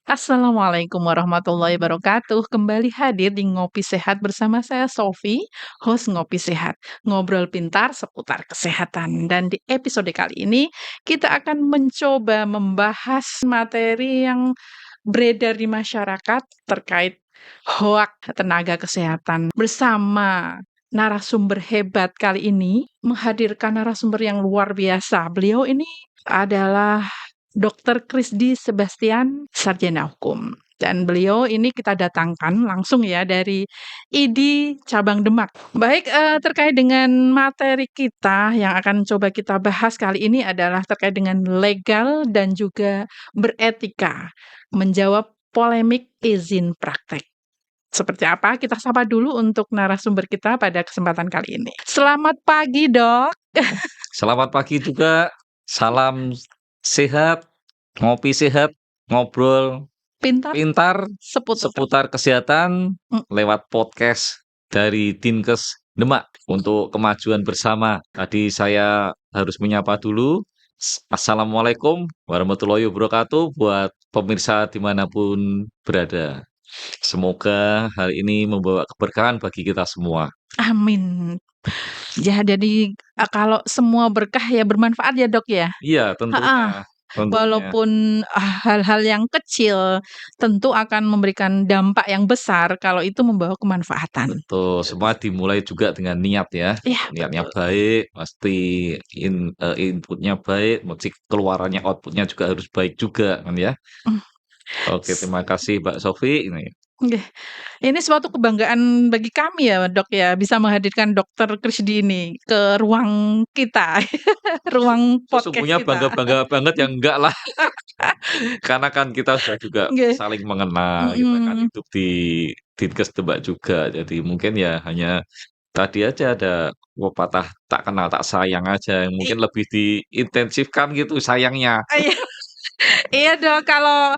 Assalamualaikum warahmatullahi wabarakatuh. Kembali hadir di Ngopi Sehat bersama saya Sofi, host Ngopi Sehat. Ngobrol pintar seputar kesehatan. Dan di episode kali ini kita akan mencoba membahas materi yang beredar di masyarakat terkait hoak tenaga kesehatan. Bersama narasumber hebat kali ini menghadirkan narasumber yang luar biasa. Beliau ini adalah Dr. Krisdi Sebastian, sarjana hukum. Dan beliau ini kita datangkan langsung ya dari ID Cabang Demak. Baik, terkait dengan materi kita yang akan coba kita bahas kali ini adalah terkait dengan legal dan juga beretika, menjawab polemik izin praktek. Seperti apa? Kita sapa dulu untuk narasumber kita pada kesempatan kali ini. Selamat pagi, Dok. Selamat pagi juga, salam sehat, ngopi sehat, ngobrol Pintar pintar seputar. seputar kesehatan Mm. lewat podcast dari Dinkes Demak untuk kemajuan bersama. Tadi saya harus menyapa dulu. Assalamualaikum warahmatullahi wabarakatuh buat pemirsa dimanapun berada. Semoga hal ini membawa keberkahan bagi kita semua. Amin. Ya, jadi kalau semua berkah ya bermanfaat ya, Dok, ya? Iya, Heeh. tentunya. Walaupun hal-hal yang kecil tentu akan memberikan dampak yang besar kalau itu membawa kemanfaatan. Betul, semua dimulai juga dengan niat ya. Iya, Niatnya betul. baik, pasti inputnya baik, mesti keluarannya, outputnya juga harus baik juga kan ya. Mmm, Oke, s terima kasih Mbak Sofi. nggih. Ini suatu kebanggaan bagi kami ya, Dok, ya, bisa menghadirkan Dokter Krisdi ini ke ruang kita, ruang podcast Sesungguhnya kita. bangga-bangga banget ya enggak lah. Karena kan kita sudah juga Nggih, saling mengenal, kita kan mhm. hidup di Dinkes Tebak juga. Jadi mungkin ya hanya tadi aja ada pepatah tak kenal tak sayang aja yang I mungkin lebih diintensifkan gitu sayangnya. iya. Iya dong, kalau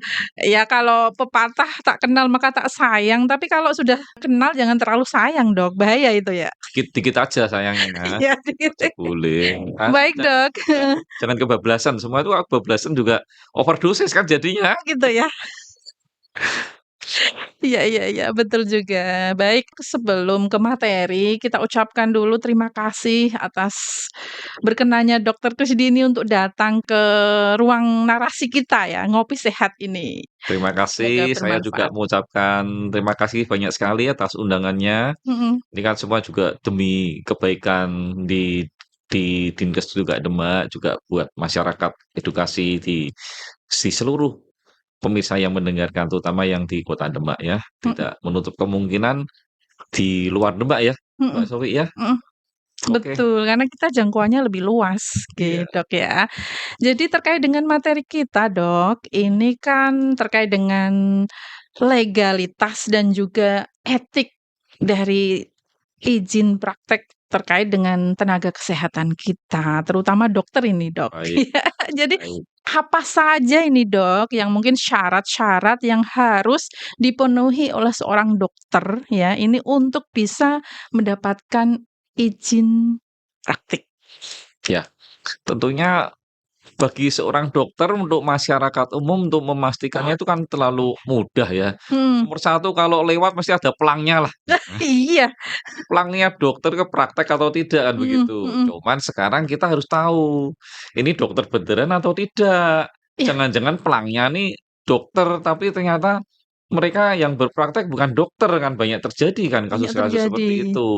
pepatah tak kenal maka tak sayang, tapi kalau sudah kenal jangan terlalu sayang dong, bahaya itu ya. Dikit-dikit aja sayangnya, Iya, aja boleh. Kan baik Dok. jangan kebablasan, semua itu kebablasan juga overdosis kan jadinya. Oh gitu ya. Iya iya iya, betul juga. Baik, sebelum ke materi, kita ucapkan dulu terima kasih atas berkenannya Dokter Kusdini untuk datang ke ruang narasi kita ya, ngopi sehat ini. Terima Semoga kasih, saya juga bermanfaat. mengucapkan terima kasih banyak sekali atas undangannya. Mhm, Ini kan semua juga demi kebaikan di Dinkes juga Demak, juga buat masyarakat edukasi di seluruh pemirsa yang mendengarkan, terutama yang di Kota Demak ya. mhm, Tidak menutup kemungkinan di luar Demak ya, mhm, Mbak Sofi ya? mhm. Oke, Betul, karena kita jangkauannya lebih luas iya. gitu, Dok, ya. Jadi terkait dengan materi kita, Dok, ini kan terkait dengan legalitas dan juga etik dari izin praktek terkait dengan tenaga kesehatan kita, terutama dokter ini, Dok. Baik, Iya, jadi baik. apa saja ini, Dok, yang mungkin syarat-syarat yang harus dipenuhi oleh seorang dokter ya, ini untuk bisa mendapatkan izin praktik? Ya, tentunya bagi seorang dokter untuk masyarakat umum untuk memastikannya itu kan terlalu mudah ya. Hmm, Nomor satu kalau lewat mesti ada pelangnya lah. iya, Pelangnya dokter ke praktek atau tidak kan mhm begitu. mhm, Cuman sekarang kita harus tahu, ini dokter beneran atau tidak. iya, Jangan-jangan pelangnya nih dokter tapi ternyata mereka yang berpraktek bukan dokter kan banyak terjadi kan banyak kasus-kasus terjadi, seperti itu.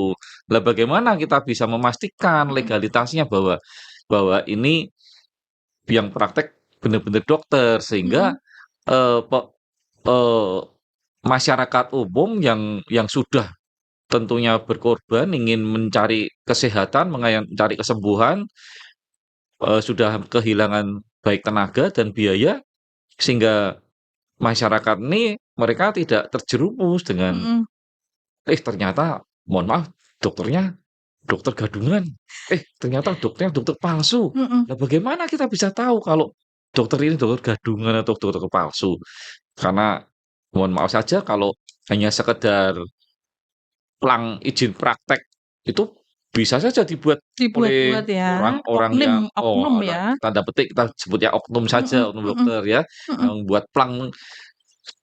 Lah bagaimana kita bisa memastikan mhm legalitasnya bahwa bahwa ini yang praktek benar-benar dokter sehingga, mhm pe eee, masyarakat umum yang sudah tentunya berkorban ingin mencari kesehatan, mencari kesembuhan, sudah kehilangan baik tenaga dan biaya sehingga masyarakat ini mereka tidak terjerumus dengan, mhm ternyata mohon maaf dokternya dokter gadungan, ternyata dokternya dokter palsu. mhm, Nah bagaimana kita bisa tahu kalau dokter ini dokter gadungan atau dokter palsu? Karena mohon maaf saja kalau hanya sekedar plang izin praktek itu bisa saja dibuat oleh dibuat-buat ya, orang-orang yang oknum ya, tanda petik kita sebutnya oknum mhm saja, oknum mhm dokter ya, mhm yang membuat plang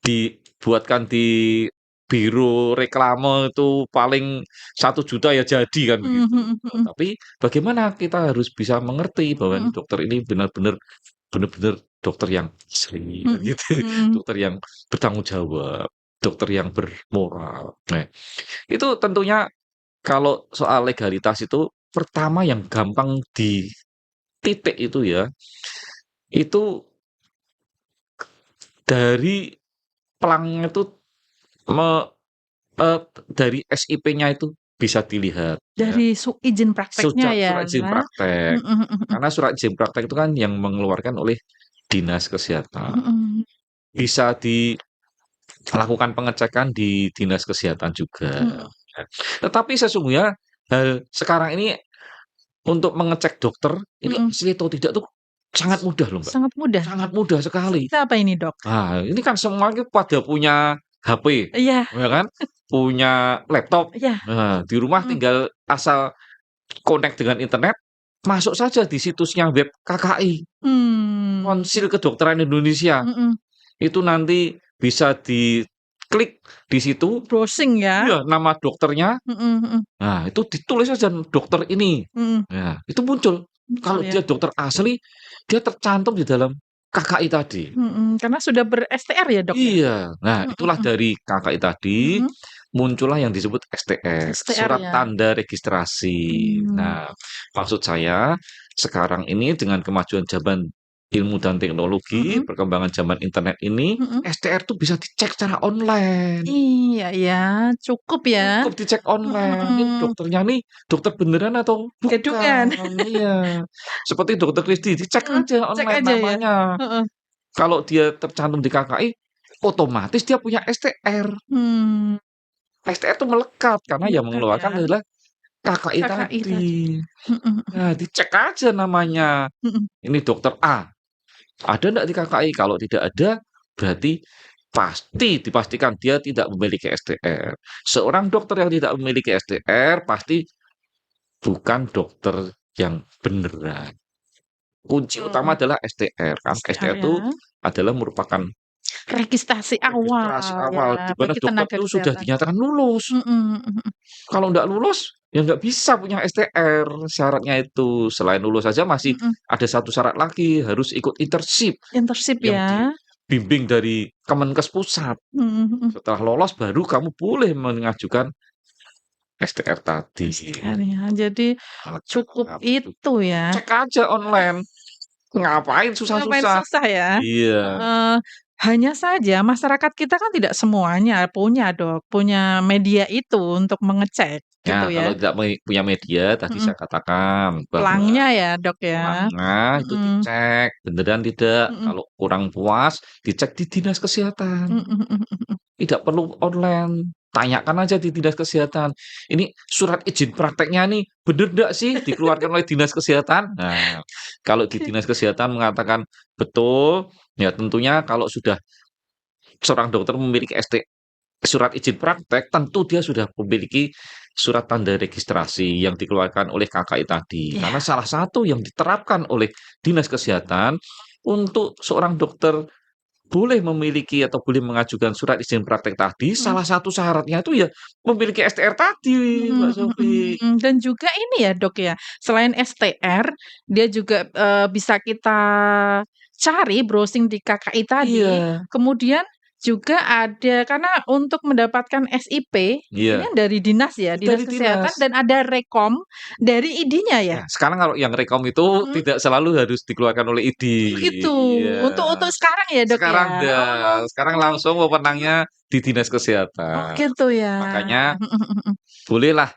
dibuatkan di biro reklame itu paling 1 juta ya jadi kan Mhm begitu. mhm mhm. Tapi bagaimana kita harus bisa mengerti bahwa ini Mhm. dokter ini benar-benar dokter yang asli kan Mhm gitu, mhm. dokter yang bertanggung jawab, dokter yang bermoral. Nah, itu tentunya kalau soal legalitas itu pertama yang gampang dititik itu ya, itu dari pelangnya itu me dari SIP-nya itu bisa dilihat ya, Dari izin prakteknya ya? surat izin praktek. Mhm mhm mhm. Karena surat izin praktek itu kan yang mengeluarkan oleh Dinas Kesehatan. Mhm. Bisa dilakukan pengecekan di Dinas Kesehatan juga, Mhm. ya. Tetapi sesungguhnya hal sekarang ini untuk mengecek dokter itu Mhm. asli atau tidak tuh sangat mudah loh, Mbak. Sangat mudah. Sangat mudah sekali. Seperti apa ini, Dok? Nah, ini kan semuanya pada punya HP, Iya ya kan? Punya laptop. iya. Nah, di rumah Mhm. tinggal asal connect dengan internet, masuk saja di situsnya web KKI, Mmm. Konsil Kedokteran Indonesia. Mhm. Itu nanti bisa diklik di situ, Browsing ya? iya, nama dokternya, Mhm mhm. nah itu ditulis saja dokter ini. Mhm. Nah, itu muncul. Muncul Kalau ya? dia dokter asli, dia tercantum di dalam KKI tadi. Mhm. Karena sudah ber-STR ya, Dok, ya? Iya. Nah, Mhm itulah mhm. dari KKI tadi, Mhm. muncullah yang disebut STR, STR Surat ya? Tanda Registrasi. Mmm. Nah, maksud saya, sekarang ini dengan kemajuan zaman ilmu dan teknologi, Mhm perkembangan zaman internet ini, mhm. STR tuh bisa dicek secara online. Iya ya, cukup ya? Cukup dicek Mhm online, ini mhm. dokternya nih, dokter beneran atau Gadukan. bukan. Iya, seperti dokter Krisdi, dicek Mhm. aja Cek online aja ya? namanya. Heeh. Kalau dia tercantum di KKI, otomatis dia punya STR. Mmm. STR itu melekat karena yang Melekat mengeluarkan ya? adalah KKI KKI tadi. tadi. Mhm mhm Nah, dicek aja namanya. mhm. Ini dokter A, ada ndak di KKI? Kalau tidak ada, berarti pasti dipastikan dia tidak memiliki STR. Seorang dokter yang tidak memiliki STR pasti bukan dokter yang beneran. Kunci utama Mhm. adalah STR, kan STR STR itu ya? adalah merupakan Registrasi registrasi awal awal ya, di mana bagi dokter tenaga itu sudah kesehatan. dinyatakan lulus. Mhm mhm mhm. Kalau nggak lulus, ya nggak bisa punya STR, syaratnya itu. Selain lulus saja masih Mhm. ada satu syarat lagi, harus ikut internship Internship yang ya? dibimbing dari Kemenkes Pusat. Mhm mhm. Setelah lolos baru kamu boleh mengajukan STR tadi. STR ya, jadi cukup Lengkap. itu ya? Cek aja online, ngapain Ngapain susah-susah. susah ya? Iya. Heeh, hanya saja masyarakat kita kan tidak semuanya punya, Dok, punya media itu untuk mengecek, Ya, gitu kalau ya? tidak punya media, tadi Mhm, saya katakan bahwa pelangnya ya, Dok, ya? pelangnya itu Mhm, dicek, beneran tidak. mhm, Kalau kurang puas, dicek di Dinas Kesehatan. mhm mhm mhm mhm. Tidak perlu online. Tanyakan aja di Dinas Kesehatan. Ini surat izin prakteknya nih, bener nggak sih dikeluarkan oleh Dinas Kesehatan? Nah, kalau di Dinas Kesehatan mengatakan betul, ya tentunya kalau sudah seorang dokter memiliki surat izin praktek, tentu dia sudah memiliki surat tanda registrasi yang dikeluarkan oleh KKI tadi. Karena Iya, salah satu yang diterapkan oleh Dinas Kesehatan untuk seorang dokter boleh memiliki atau boleh mengajukan surat izin praktek tadi, mhm. salah satu syaratnya itu ya memiliki STR tadi, Mbak Mhm Sofi. mhm, dan juga ini ya, Dok, ya, selain STR, dia juga, bisa kita cari browsing di KKI tadi, Iya, kemudian juga ada karena untuk mendapatkan SIP, ini iya, kan dari dinas ya, dinas dari kesehatan dinas. dan ada rekom dari ID-nya ya? Nah, sekarang kalau yang rekom itu Mhm, tidak selalu harus dikeluarkan oleh ID. gitu, Iya. untuk sekarang ya, Dok, Sekarang ya? Oh, enggak, sekarang langsung wewenangnya di Dinas oh Kesehatan. gitu ya? Makanya Mhm mhm mhm, bolehlah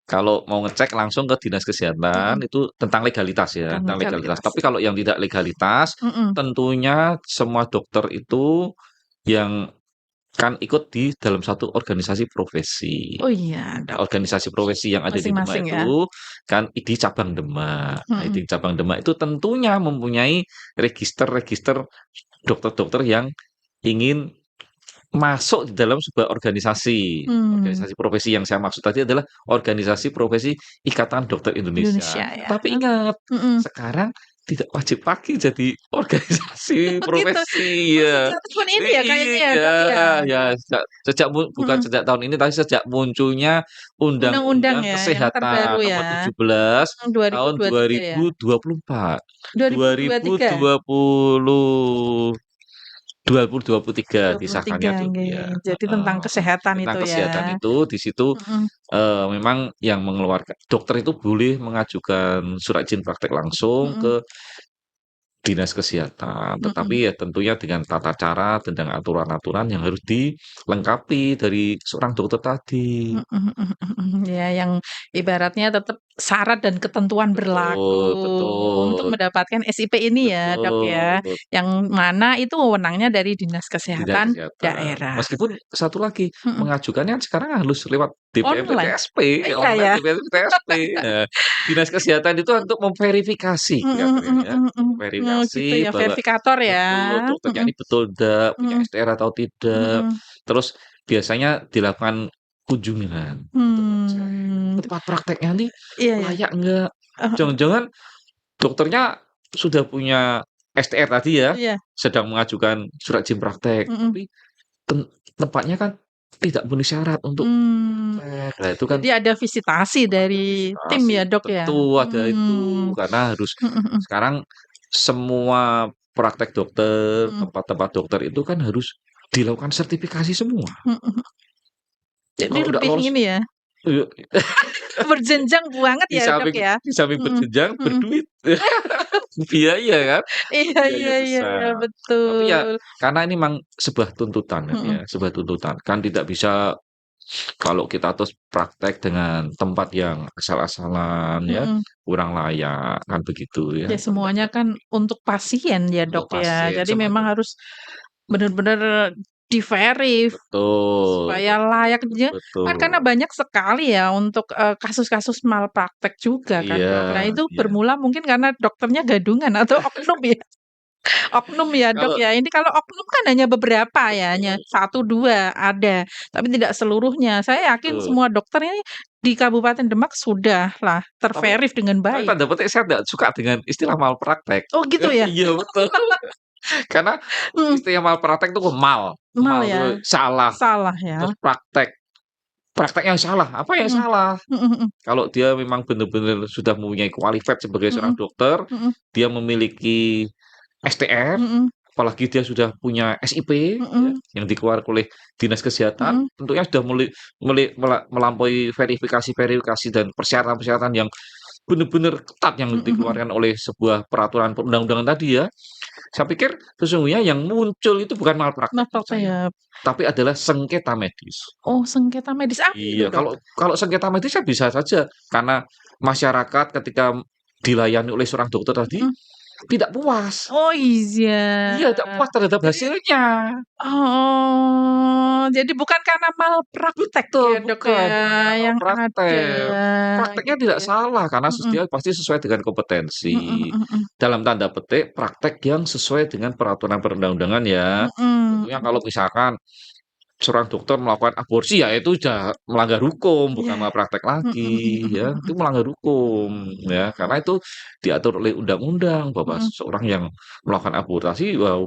kalau mau ngecek langsung ke Dinas mhm, Kesehatan itu tentang legalitas ya, tentang tentang legalitas. legalitas. Tapi kalau yang tidak legalitas, Mhm. tentunya semua dokter itu yang kan ikut di dalam satu organisasi profesi. Oh iya, Nah, Dok, organisasi profesi yang ada di Demak masing-masing ya? itu kan ID cabang Demak. Nah, Mhm. ID cabang Demak itu tentunya mempunyai register-register dokter-dokter yang ingin masuk di dalam sebuah organisasi. Mmm, Organisasi profesi yang saya maksud tadi adalah organisasi profesi Ikatan Dokter Indonesia. Indonesia ya? Tapi ingat, Mhm, sekarang tidak wajib lagi jadi organisasi Oh gitu? profesi, Oh ya. sejak tahun ini ya kayaknya ya, Dok, ya? Ya, bukan Mhm, sejak tahun ini, tapi sejak munculnya undang-undang Undang-Undang ya yang terbaru Kesehatan ya? Nomor 17 tahun 2023 ya? 2024. 2023? 2020 2023 disahkannya 23 tuh, nggih. ya, Jadi tentang heeh. kesehatan Tentang itu ya? kesehatan itu, di situ, Mhm, memang yang mengeluarkan dokter itu boleh mengajukan surat izin praktek langsung mhm, ke Dinas Kesehatan, tetapi mhm. ya tentunya dengan tata cara dan dengan aturan-aturan yang harus dilengkapi dari seorang dokter tadi. Mhm mhm mhm, ya yang ibaratnya tetap syarat dan ketentuan berlaku Betul untuk betul mendapatkan SIP ini ya, Dok, ya, betul. yang mana itu wewenangnya dari Dinas Dinas Kesehatan Kesehatan. daerah. Meskipun satu lagi, Mhm, mengajukannya sekarang harus lewat online? DPMP-TSP, Iya online ya? DPMP-TSP. Nah, Dinas Kesehatan itu untuk memverifikasi Mhm kelihatannya mhm ya, mhm mhm. Oh gitu memverifikasi ya, bahwa verifikator ya? betul dokternya Mhm ini betul ndak, punya mhm STR atau tidak. mhm. Terus biasanya dilakukan kunjungan untuk mengecek Mmm, tempat prakteknya nih iya ya. layak enggak. Heeh heeh. Jangan-jangan dokternya sudah punya STR tadi ya, Iya, sedang mengajukan surat izin praktek, mhm. tapi tempatnya kan tidak memenuhi syarat untuk Mmm, praktek. Nah, itu kan jadi ada visitasi dari tim administrasi. ya, Dok, ya? Betul, ada itu. Mmm, Karena harus mhm mhm sekarang semua praktek dokter, mhm tempat-tempat dokter itu kan harus dilakukan sertifikasi semua. mhm mhm. Jadi Kalau nggak lebih lolos ini ya, eee, berjenjang banget di ya, Dok, samping ya? di samping Mhm berjenjang, mhm. berduit. Biaya kan, Iya biaya iya iya iya, besar. Tapi ya betul. karena ini memang sebuah tuntutan kan ya, Mhm sebuah tuntutan. Kan tidak bisa kalau kita terus praktek dengan tempat yang asal-asalan ya, mhm. kurang layak, kan begitu ya. Ya semuanya kan untuk pasien ya, Untuk Dok, ya. pasien Jadi memang semuanya harus bener-bener di-verif betul supaya layak dia kan karena betul. banyak sekali ya untuk, kasus-kasus malpraktek juga kan, Iya Dok. Nah itu iya. bermula mungkin karena dokternya gadungan atau oknum ya. Oknum ya, Dok, Kalau ya. Ini kalau oknum kan hanya beberapa ya, hanya betul satu 2 ada, tapi tidak seluruhnya. Saya yakin betul. semua dokter ini di Kabupaten Demak sudahlah Tapi terverif dengan tapi baik. tanda petik saya nggak suka dengan istilah malpraktek. Oh gitu ya? Iya betul. Karena Mhm, istilah malpraktek itu mal, mal mal ya? itu salah, Salah ya? terus praktek, prakteknya salah, apa yang Mhm, salah? mhm mhm, Kalau dia memang benar-benar sudah mempunyai qualified sebagai seorang mhm, dokter, mhm, dia memiliki STR, mhm, apalagi dia sudah punya SIP ya, mhm, yang dikeluarkan oleh Dinas Kesehatan, mhm, tentunya sudah melampaui verifikasi-verifikasi dan persyaratan-persyaratan yang benar-benar ketat yang mhm mhm. dikeluarkan oleh sebuah peraturan perundang-undangan tadi ya. Saya pikir sesungguhnya yang muncul itu bukan malpraktek menurut Malpraktek saya, ya? tapi adalah sengketa medis. Oh sengketa medis apa itu, Iya, Dok? kalau kalau sengketa medis ya bisa saja karena masyarakat ketika dilayani oleh seorang dokter tadi Mhm. tidak puas. Oh iya. Iya, tidak puas terhadap Jadi hasilnya. oh, jadi bukan karena malpraktek Betul, ya, Dok, bukan ya, bukan karena yang ada malpraktek. Prakteknya gitu tidak ya? salah karena Mhm, dia pasti sesuai dengan mhm kompetensi. mhm mhm. Dalam tanda petik, praktek yang sesuai dengan peraturan perundang-undangan ya. Mhm Tentunya kalau mhm. misalkan seorang dokter melakukan aborsi, ya itu sudah melanggar hukum, bukan Iya. malpraktek Mhm mhm lagi, mhm ya. mhm. Itu melanggar hukum, ya. Karena itu diatur oleh undang-undang bahwa Mhm. seseorang yang melakukan abortasi, wah,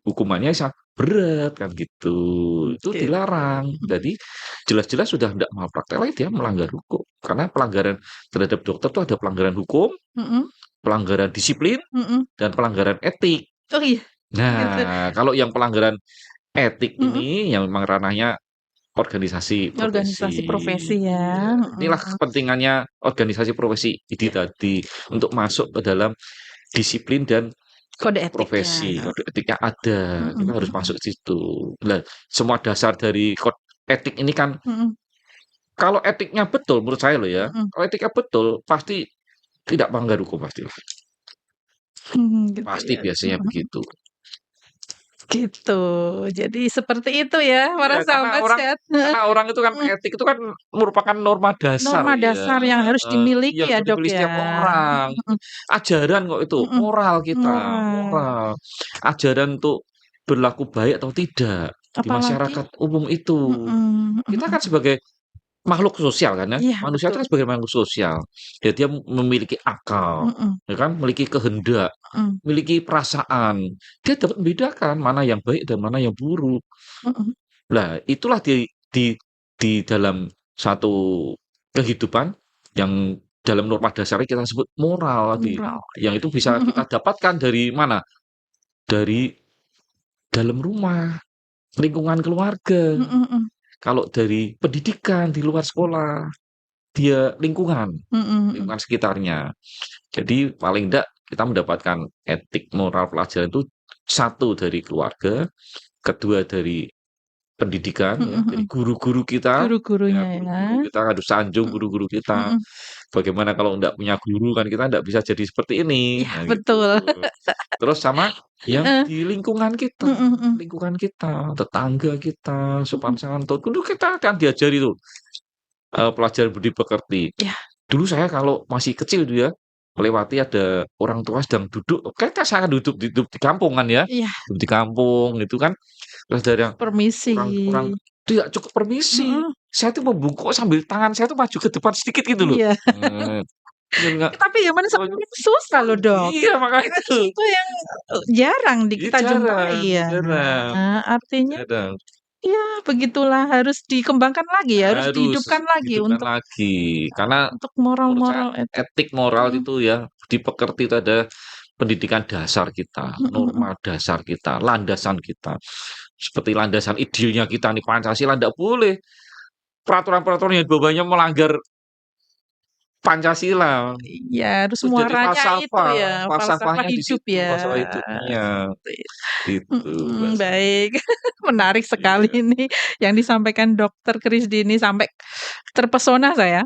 hukumannya sangat berat, kan gitu. Itu Gitu. dilarang. Mhm Jadi jelas-jelas sudah tidak malpraktek lagi, dia melanggar hukum. Karena pelanggaran terhadap dokter itu ada pelanggaran hukum, mhm pelanggaran disiplin, mhm. dan pelanggaran etik. Oh iya, gitu. Nah, kalau yang pelanggaran etik Mhm. ini yang memang ranahnya organisasi Organisasi profesi. profesi ya, Iya, inilah mhm. kepentingannya organisasi profesi ini tadi, untuk masuk ke dalam disiplin dan Kode etiknya. profesi, kode etiknya ada, Mhm kita harus mhm masuk ke situ. Nah, semua dasar dari etik ini kan mhm kalau etiknya betul menurut saya loh ya, mhm kalau etiknya betul pasti tidak melanggar hukum pastilah, mhm, gitu pasti ya. biasanya Mhm. begitu. Gitu. Jadi seperti itu ya para Iya, sahabat sehat, heeh, karena orang itu kan mhm. etik itu kan merupakan norma dasar Norma ya, dasar yang harus heeh, dimiliki yang ya, harus Dok, dimiliki ya. setiap orang. Mhm Ajaran kok itu, mhm. moral kita, Moral. moral. Ajaran untuk berlaku baik atau tidak di Apalagi masyarakat umum itu. mhm mhm Kita kan mhm. sebagai makhluk sosial kan ya, Iya, manusia itu betul. kan sebagai makhluk sosial, ya dia memiliki akal, Mhm, ya kan, memiliki kehendak, mhm, memiliki perasaan, dia dapat membedakan mana yang baik dan mana yang buruk. mhm. Nah, itulah di dalam satu kehidupan yang dalam norma dasarnya kita sebut moral tadi, Moral, yang iya. itu bisa Mhm, kita mhm. dapatkan dari mana? Dari dalam rumah, lingkungan keluarga. Mhm, mhm. Kalau dari pendidikan di luar sekolah, dia lingkungan, Mhm, mhm. lingkungan sekitarnya. Jadi paling tidak kita mendapatkan etik, moral, pelajaran itu satu dari keluarga, kedua dari pendidikan Mhm, ya, dari mhm. guru-guru kita, ya Guru-gurunya ya. guru-guru kita harus sanjung Mhm, guru-guru kita. mhm. Bagaimana kalau ndak punya guru kan kita ndak bisa jadi seperti ini, Iya, nah gitu. betul. Terus sama yang Heeh. di Mhm, mhm. lingkungan kita, tetangga kita, sopan Mhm. santun, dulu kita kan diajari tuh, pelajaran budi pekerti. Iya, Dulu saya kalau masih kecil tuh ya, melewati ada orang tua sedang duduk, kita sangat duduk di kampung kan ya, iya. duduk di kampung itu kan, terus ada yang Permisi. orang tidak cukup permisi. Mhm. Saya tuh membungkuk sambil tangan saya tuh maju ke depan sedikit gitu loh. Iya. Enggak Tapi zaman sekarang susah loh, Dok. iya makanya itu. Itu yang, jarang Iya kita jumpai jarang ya. jarang Artinya jarang. ya begitulah harus dikembangkan lagi ya, harus Harus dihidupkan lagi dihidupkan lagi, karena menurut saya moral-moral etik. etik moral Mhm, itu ya, dipekerti itu ada pendidikan dasar kita, mhm, mhm. norma dasar kita, landasan kita. Seperti landasan idenya kita nih Pancasila ndak boleh peraturan-peraturan yang bawahnya melanggar Pancasila. Iya, harus Terus jadi muaranya itu ya, falsafah, falsafah falsafahnya di hidup situ, ya. falsafah hidupnya, gitu Mbak. Baik. Menarik sekali Iya. ini yang disampaikan Dokter Krisdini sampai terpesona saya.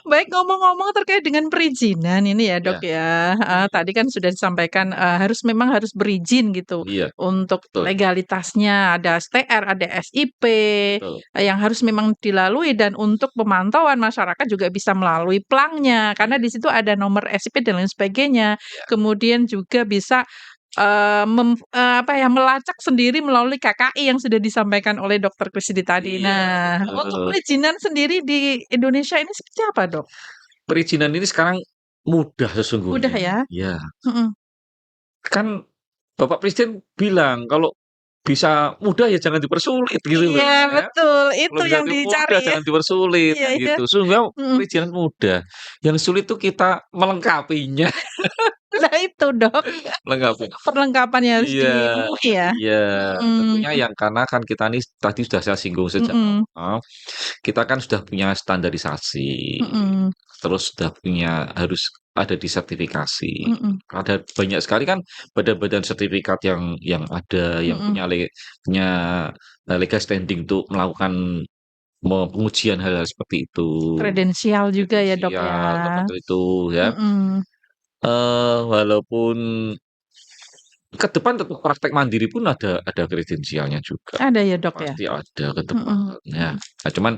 Baik, ngomong-ngomong terkait dengan perizinan ini ya, Dok, Iya, ya, heeh, tadi kan sudah disampaikan, memang harus berizin gitu iya, untuk betul legalitasnya, ada STR, ada SIP, betul. yang harus memang dilalui dan untuk pemantauan masyarakat juga bisa melalui plangnya, karena Iya di situ ada nomor SIP dan lain sebagainya. iya Kemudian juga bisa, apa ya, melacak sendiri melalui KKI yang sudah disampaikan oleh Dokter Krisdi tadi. iya, Nah, untuk betul. perizinan sendiri di Indonesia ini seperti apa, Dok? Perizinan ini sekarang mudah Mudah sesungguhnya. ya? Iya, Mhm. kan Bapak Presiden bilang kalau bisa mudah ya jangan dipersulit gitu loh Iya, ya. betul, Kalau itu bisa yang dicari mudah ya. jangan dipersulit Iya, kan iya. gitu. Sehingga Mhm. perizinan mudah. Yang sulit tuh kita melengkapinya, Nah itu, Dok, melengkapi. perlengkapan yang harus Iya dipenuhi ya. iya, Mhm, tentunya yang karena kan kita nih tadi sudah saya singgung sejak mhm, awal, kita kan sudah punya standarisasi, mhm, terus sudah punya harus ada di sertifikasi. mhm, Ada banyak sekali kan badan-badan sertifikat yang ada, yang mhm. punya, legal standing untuk melakukan pengujian hal-hal seperti itu, Kredensial juga ya, Dok, ya. kredensial seperti itu ya. Mhm. Walaupun ke depan tetap praktek mandiri pun ada kredensialnya juga, Ada ya, Dok, ya? pasti ada ke depan, Mhm, ya. Nah, cuman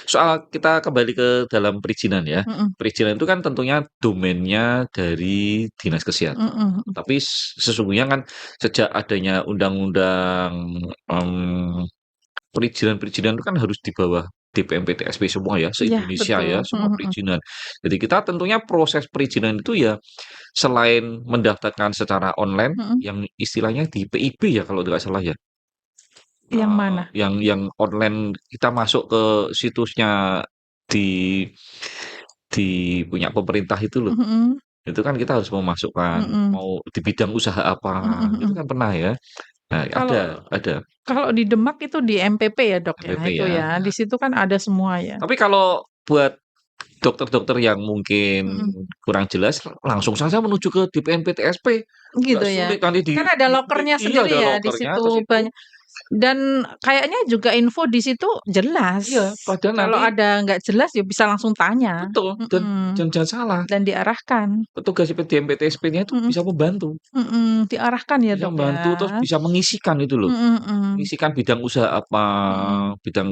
soal kita kembali ke dalam perizinan ya, mhm, perizinan itu kan tentunya domainnya dari Dinas mhm, Kesehatan. mhm. Tapi sesungguhnya kan sejak adanya undang-undang, perizinan-perizinan itu kan harus di bawah DPMPTSP semua ya, Iya, se-Indonesia betul. ya, Mhm, semua mhm, perizinan. Jadi kita tentunya proses perizinan itu ya selain mendaftarkan secara online, mhm. yang istilahnya di PIB ya kalau tidak salah ya, Yang mana? yang online kita masuk ke situsnya di punya pemerintah itu loh, Mhm, itu kan kita harus memasukkan mhm, mau di bidang usaha mhm, apa, mhm, gitu mhm. kan pernah ya. Nah Kalau ada kalau di Demak itu di MPP ya, Dok, ya? MPP Itu ya. ya, di situ kan ada semua ya? Tapi kalau buat dokter-dokter yang mungkin Mhm. kurang jelas, langsung saja menuju ke DPNPTSP, nggak Gitu ya? sulit nanti Kan ada di loker-nya iya sendiri ada ya di loker-nya ke situ situ. dan kayaknya juga info di situ jelas. Iya, padahal Kalau nanti ada nggak jelas ya bisa langsung tanya, betul mhm, dan jangan salah, dan diarahkan, petugas DPNPTSP-nya itu mhm, bisa membantu mhm, diarahkan ya, bisa Dok, membantu terus ya? bisa mengisikan itu loh, Mhm, mhm, mengisikan bidang usaha apa, mhm, bidang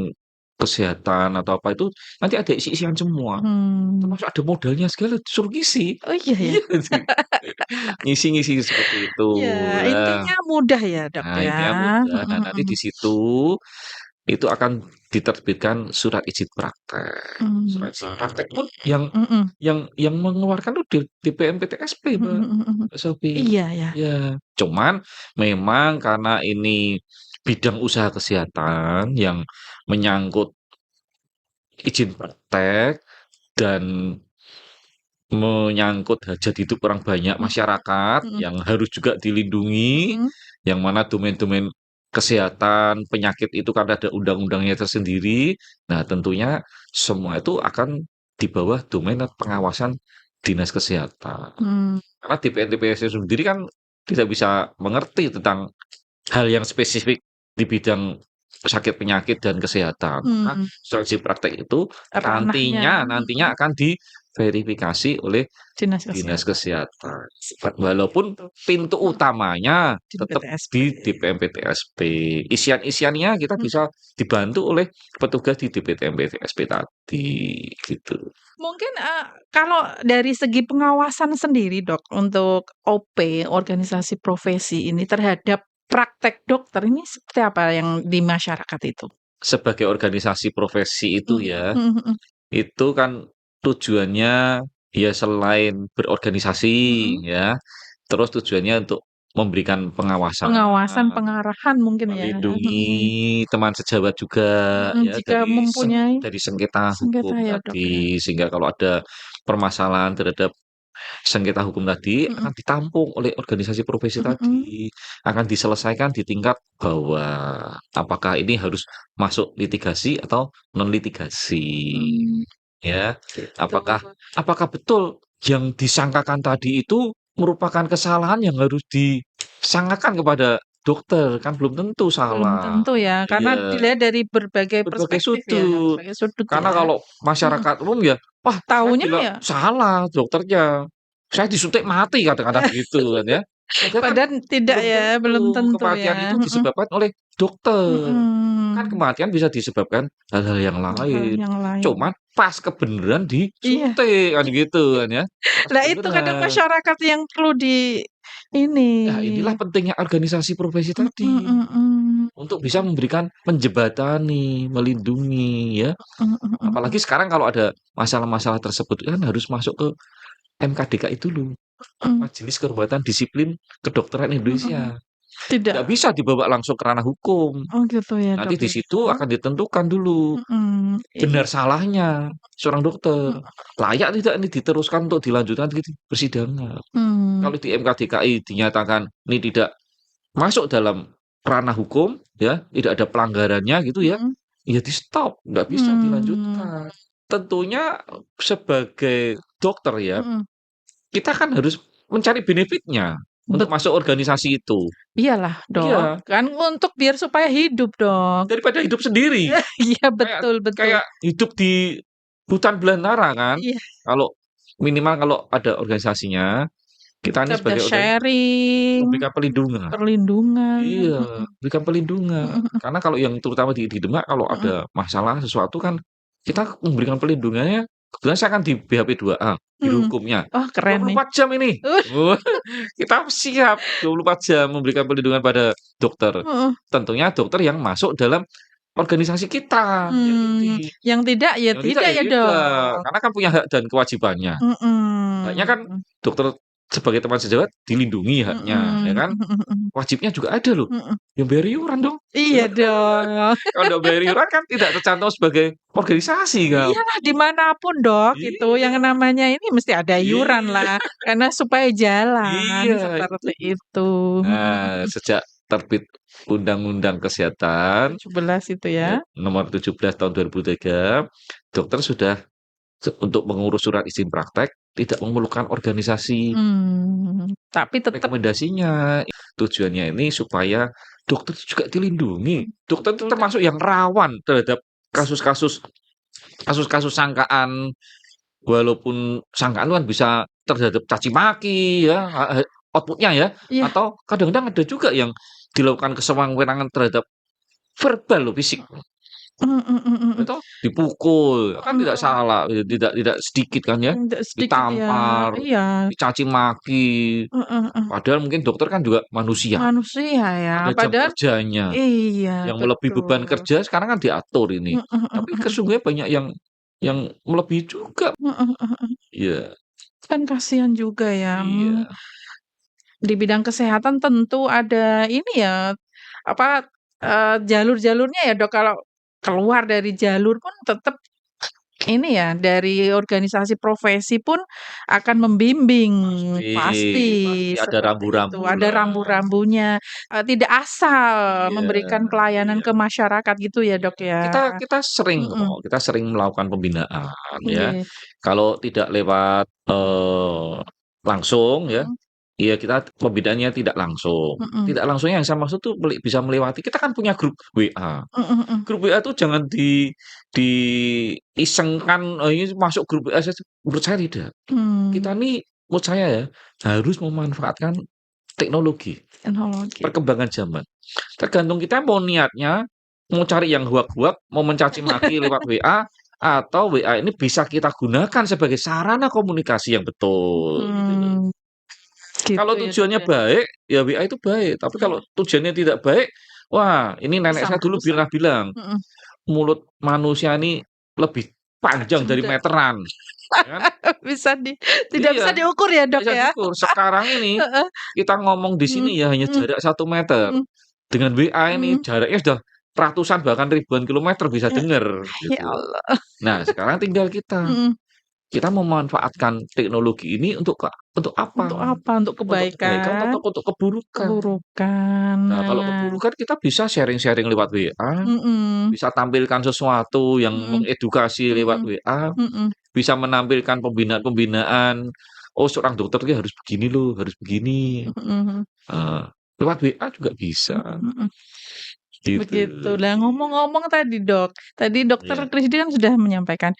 kesehatan atau apa itu nanti ada isi-isian semua, mmm. termasuk ada modalnya segala disuruh ngisi. Oh iya ya? Iya, ngisi-ngisi seperti itu. Ya Nah intinya mudah ya, Dok, nah ya? intinya mudah. Nah Mhm, nanti mhm, di situ itu akan diterbitkan surat izin praktek. Surat izin praktek pun Mhm. yang mengeluarkan tuh DPMPTSP, Mhm mhm mhm. Mbak Sophie. Iya ya. Ya, cuman memang karena ini bidang usaha kesehatan yang menyangkut izin praktek dan menyangkut hajat hidup orang banyak Mhm masyarakat mhm yang harus juga dilindungi, mhm. yang mana domain-domain kesehatan, penyakit itu kan ada undang-undangnya tersendiri. Nah, tentunya semua itu akan di bawah domain pengawasan Dinas Kesehatan. Mmm. Karena DPNPTS sendiri kan tidak bisa mengerti tentang hal yang spesifik di bidang sakit penyakit dan kesehatan. Maka Mhm. surat izin praktek itu Ranahnya nantinya akan diverifikasi oleh Dinas Dinas Kesehatan. Kesehatan. Walaupun pintu Mhm. utamanya Di tetap PTSP. di DPMPTSP. Isian-isiannya kita Mhm. bisa dibantu oleh petugas di DPMPTSP tadi, gitu. Mungkin, kalau dari segi pengawasan sendiri Dok, untuk OP, organisasi profesi ini terhadap praktek dokter ini seperti apa yang di masyarakat itu? Sebagai organisasi profesi itu Mhm ya, mhm mhm. itu kan tujuannya ya selain berorganisasi Mhm. ya, terus tujuannya untuk memberikan pengawasan, Pengawasan, pengarahan mungkin ya? Mhm. melindungi teman sejawat juga Mhm, ya jika mempunyai dari sengketa sengketa hukum ya Dok ya? tadi, sehingga kalau ada permasalahan terhadap sengketa hukum tadi Mhm akan ditampung oleh organisasi profesi mhm. tadi, akan diselesaikan di tingkat bawah. Apakah ini harus masuk litigasi atau non litigasi, Mmm, ya. gitu. Apakah betul yang disangkakan tadi itu merupakan kesalahan yang harus disangkakan kepada dokter? Kan belum tentu Belum salah. tentu ya, karena Iya, dilihat dari berbagai berbagai perspektif ya, sudut. berbagai sudut Karena ya. kalau Mhm. masyarakat umum ya, "Wah, saya Taunya bilang ya salah dokternya, saya disuntik mati," kadang-kadang gitu kan ya. Padahal kan padahal tidak belum ya, belum tentu tentu kematian ya. itu Mhm disebabkan oleh dokter. Kan mhm. kematian bisa disebabkan hal-hal yang Hal lain. yang lain. Cuman pas kebenaran Iya. disuntik, kan gitu kan ya. Pas Lah itu kadang kebenaran. masyarakat yang perlu ini. Nah, inilah pentingnya organisasi profesi Mhm tadi, mhm. untuk bisa memberikan menjebatani, melindungi ya. Mhm mhm Apalagi mhm. sekarang kalau ada masalah-masalah tersebut kan harus masuk ke MKDKI dulu, Mhm Majelis Kehormatan Disiplin Kedokteran mhm mhm. Indonesia. Tidak Nggak bisa dibawa langsung ke ranah hukum. oh gitu ya Nanti Dok di ya? situ akan ditentukan dulu Mhm. benar salahnya seorang dokter. Mhm. Layak tidak ini diteruskan untuk dilanjutkan ke persidangan. Mmm. Kalau di MKDKI dinyatakan ini tidak masuk dalam ranah hukum ya, tidak ada pelanggarannya gitu ya, Mhm. ya di-stop, nggak bisa Mmm. dilanjutkan. Tentunya sebagai dokter ya, Mhm. kita kan harus mencari benefitnya untuk masuk organisasi itu. Iyalah Dok, Iya, kan untuk biar supaya hidup Dok. daripada hidup sendiri. Iya Kayak betul betul. kayak hidup di hutan belantara kan. Iya, Kalau minimal kalau ada organisasinya, kita ini kita bisa sebagai sharing, memberikan pelindungan. perlindungan, Iya, berikan mhm pelindungan. mhm Karena kalau yang terutama di Demak kalau mhm. ada masalah sesuatu kan kita memberikan pelindungannya kebetulan saya kan di BHP 2A, biro Mhm. hukumnya. Wah dua keren puluh nih. empat jam ini. Wah, kita siap 24 jam memberikan pelindungan pada dokter. Heeh. Tentunya dokter yang masuk dalam organisasi kita, yang Mmm, inti. yang tidak ya Yang tidak tidak ya ya tidak, Dok. karena kan punya hak dan kewajibannya. Haknya kan Mhm. dokter sebagai teman sejawat dilindungi haknya, ya Mhm kan? mhm mhm Wajibnya juga ada loh, mhm. yang bayar iuran dong. Iya dong. Kalau nggak bayar iuran kan tidak tercantum sebagai organisasi kamu. Iyalah dimanapun Dok itu yang Iya namanya ini mesti ada iuran iya lah, karena supaya jalan iya, itu. seperti itu. Nah, sejak terbit Undang-Undang Kesehatan 17 itu ya, ya? nomor 17 tahun 2003, dokter sudah untuk mengurus surat izin praktek tidak memerlukan organisasi. Tapi tetep Rekomendasinya, tujuannya ini supaya dokter juga dilindungi. Dokter itu betul kan? termasuk yang rawan terhadap kasus-kasus kasus-kasus sangkaan, walaupun sangkaan itu kan bisa terhadap caci maki ya, output-nya ya, Iya, atau kadang-kadang ada juga yang dilakukan kesewenang-wenangan terhadap verbal loh, fisik. Mhm mhm mhm. Itu dipukul, kan Mhm tidak mhm. salah, tidak sedikit kan ya, Tidak sedikit ya, ditampar, iya. dicaci maki, Heeh heeh. padahal mungkin dokter kan juga manusia, Manusia ya, ada jam padahal kerjanya, iya, yang melebihi beban betul. kerja sekarang kan diatur ini. Mhm mhm Tapi mhm. sesungguhnya banyak yang melebihi juga. Mhm mhm mhm. Iya Kan kasihan juga ya, iya, di bidang kesehatan tentu ada ini ya, apa, jalur-jalurnya ya, Dok, kalau keluar dari jalur pun tetap ini ya, dari organisasi profesi pun akan membimbing, pasti pasti pasti ada seperti itu, ada rambu-rambulah. rambu-rambunya, tidak asal Iya memberikan pelayanan iya ke masyarakat gitu ya, iya. Dok, ya? Kita kita sering Mhm, kok, kita sering melakukan pembinaan ya. nggih, Kalau tidak lewat, langsung ya, mhm iya kita pembinaannya tidak langsung. mhm, Tidak langsungnya yang saya maksud tuh bisa melewati kita kan punya grup WA. mhm mhm, Grup WA tuh jangan diisengkan, ini masuk grup WA saja, menurut saya tidak. Kita mmm, nih, menurut saya ya, harus memanfaatkan teknologi, teknologi. perkembangan zaman. Tergantung kita mau niatnya, mau cari yang huak-huak, mau mencaci maki lewat WA, atau WA ini bisa kita gunakan sebagai sarana komunikasi yang betul, gitu loh. Mmm, gitu Kalau ya, Dok, tujuannya ya? baik, ya WA itu baik, tapi kalau Mhm, tujuannya tidak baik, wah ini nenek bisa saya dulu merusak, pernah bilang, mhm, mulut manusia ini lebih panjang tajam dari meteran, ya kan? bisa tidak bisa Iya, diukur ya, tidak Dok, bisa ya? diukur. Sekarang ini Heeh, kita ngomong di mhm sini ya hanya mhm jarak 1 meter. mhm Dengan WA ini mhm. jaraknya sudah ratusan bahkan ribuan kilometer bisa Eee, dengar ya gitu. Allah, Nah, sekarang tinggal kita. mhm, Kita memanfaatkan teknologi ini untuk untuk apa? apa? Untuk Untuk kebaikan kebaikan, atau untuk keburukan? keburukan, Nah, kalau nah, keburukan kita bisa sharing-sharing lewat WA, mhm bisa tampilkan sesuatu yang mhm mengedukasi lewat mhm WA, mhm bisa menampilkan pembinaan-pembinaan, "Oh, seorang dokter dia harus begini loh, harus begini." mhm mhm Eee, lewat WA juga bisa, mhm mhm, gitu. begitu. Lah ngomong-ngomong tadi, Dok, tadi Dokter Iya. Krisdi kan sudah menyampaikan,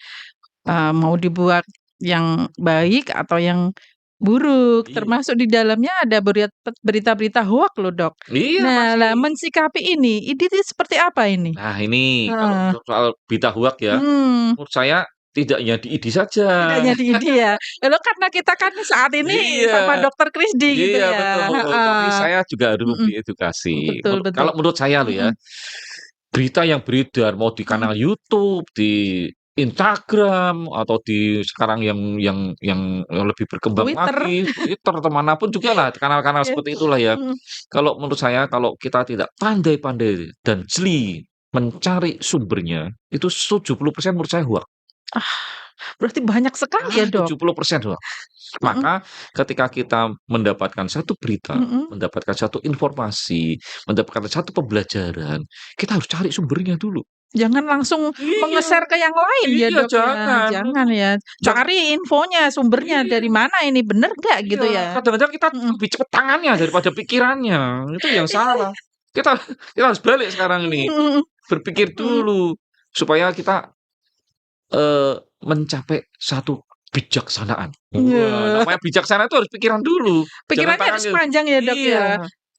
mau dibuat yang baik atau yang buruk, Iya. termasuk di dalamnya ada berita-berita hoak loh, Dok. Iya, Nah, lah masih. mensikapi ini seperti apa ini? Nah, ini kalau Heeh, soal berita hoak ya, mhm. menurut saya tidak hanya di ID saja. Tidak jadi ide ya. Lalu karena kita kan saat ini Iya sama Dokter Krisdi gitu iya, ya, betul. Tapi heeh, saya juga harus mhm, memberi edukasi. betul betul, Kalau menurut saya loh ya, mhm berita yang beredar mau di mhm, kanal YouTube, di Instagram, atau di sekarang yang lebih berkembang Twitter, lagi, Twitter atau mana pun jugalah, kanal-kanal iya, seperti itulah ya. mhm. Kalau menurut saya, kalau kita tidak pandai-pandai dan jeli mencari sumbernya, itu 70% menurut saya hoak. Ah, berarti banyak sekali ya, Dok? 70% hoak. Mhm Maka ketika kita mendapatkan satu berita, mhm. mendapatkan satu informasi, mendapatkan satu pembelajaran, kita harus cari sumbernya dulu. Jangan langsung Iya menge-share ke yang lain ya, iya, Dok, ya? jangan, Jangan ya, jang cari infonya, sumbernya iya dari mana ini, bener nggak iya, gitu ya? kadang-kadang kita Mhm. lebih cepat tangannya daripada pikirannya, itu yang salah. Kita kita harus balik sekarang ini, Mhm berpikir mhm dulu supaya kita Eee, mencapai satu kebijaksanaan. mhm. Wah, Iya, namanya bijaksana itu harus pikiran dulu, jangan pikirannya harus tangannya panjang ya, Dok, iya, ya?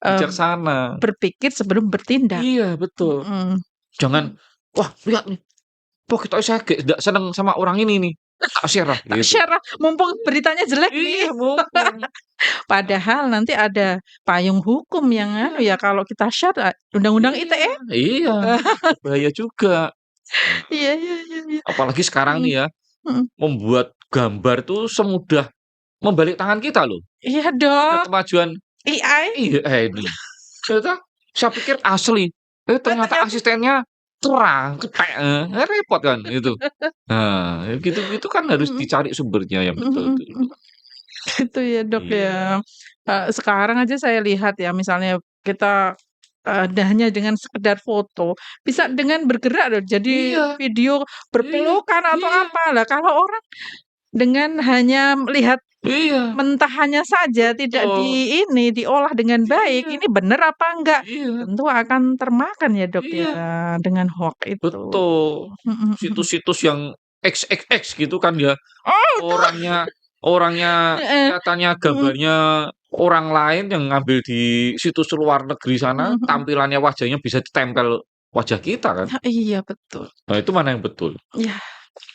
Eee, bijaksana. Berpikir sebelum bertindak. Iya, betul. Mhm. Jangan, "Wah, lihat nih, kok kita saya nggak seneng sama orang ini nih, tak share ah," Tak gitu. share lah, mumpung beritanya jelek nih. Iya, mumpung. Nah, Padahal nanti ada payung hukum yang anu iya ya kalau kita share, undang-undang iya ITE. iya, berbahaya juga. Nah, Iya iya iya iya. apalagi sekarang Mhm nih ya, mhm. membuat gambar tuh semudah membalik tangan kita loh. Iya Ada dong, kemajuan AI. iya, ini. Ternyata saya pikir asli, ternyata Ternyata asistennya curang, ketek, repot kan itu. Nah, gitu-gitu kan harus mhm dicari sumbernya yang mhm betul mhm dulu. mhm. Gitu ya, Dok, Iya ya. Sekarang aja saya lihat ya misalnya kita, hanya dengan sekedar foto, bisa iya dengan bergerak loh jadi iya video iya berpelukan atau iya apa. Lah kalau orang dengan hanya melihat iya, mentahannya saja, tidak betul. di ini, diolah dengan baik, Iya ini bener apa enggak, iya tentu akan termakan ya, Dok, ya, iya, dengan hoak itu. betul. Mhm mhm. Situs-situs yang XXX gitu kan ya, Oh, tuh, orangnya orangnya heeh, kelihatannya mhm, gambarnya orang lain yang ngambil di situs luar negeri sana, mhm mhm. tampilannya wajahnya bisa ditempel wajah kita kan. Iya betul. Nah, itu mana yang betul? Iya.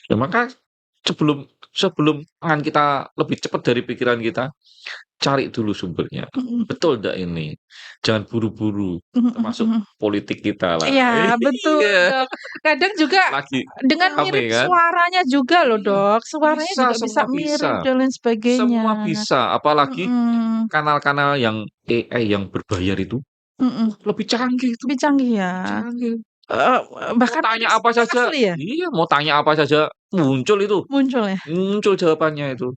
Ya maka sebelum sebelum tangan kita lebih cepat dari pikiran kita, cari dulu sumbernya. Mhm Betul ndak ini? Jangan buru-buru, mhm termasuk mhm. politik kita lah. Iya, betul, Iya, Dok. Kadang juga lagi dengan rame mirip kan? suaranya juga loh, Iya, Dok. Suaranya bisa, juga bisa semua mirip bisa. dan lain sebagainya. Semua bisa, apalagi Mhm kanal-kanal yang AI yang berbayar itu, mhm. lebih canggih itu, Lebih canggih ya, canggih. heeh, Mau bahkan tanya apa prediksinya saja asli ya? iya, mau tanya apa saja muncul itu, Muncul ya? muncul jawabannya itu.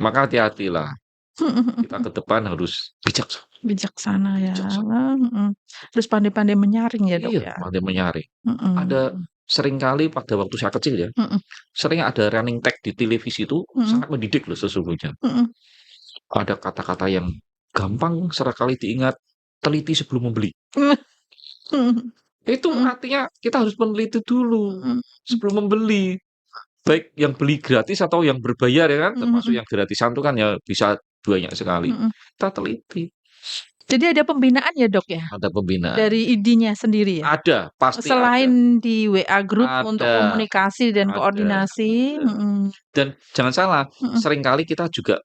Maka hati-hatilah, Mhm mhm kita mhm. ke depan harus bijaksana Bijaksana ya, bijaksana. mhm. Harus pandai-pandai menyaring ya, Dok, Iya, ya? pandai menyaring. Ada Mhm seringkali pada waktu saya kecil ya, mhm sering ada running tag di televisi itu mhm sangat mendidik loh sesungguhnya. mhm. Ada kata-kata yang gampang sekali diingat, teliti sebelum membeli. Mhm Itu mhm artinya kita harus meneliti dulu mhm mhm sebelum membeli. Baik yang beli gratis atau yang berbayar ya kan, mhm termasuk mhm yang gratisan itu kan ya bisa banyak sekali. mhm. Kita teliti, Jadi ada pembinaan ya, Dok, ya? ada pembinaan. Dari ID-nya sendiri ya? Ada, pasti ada. Selain di WA group untuk Ada komunikasi dan ada koordinasi, ada. mhm Dan jangan salah, mhm seringkali kita juga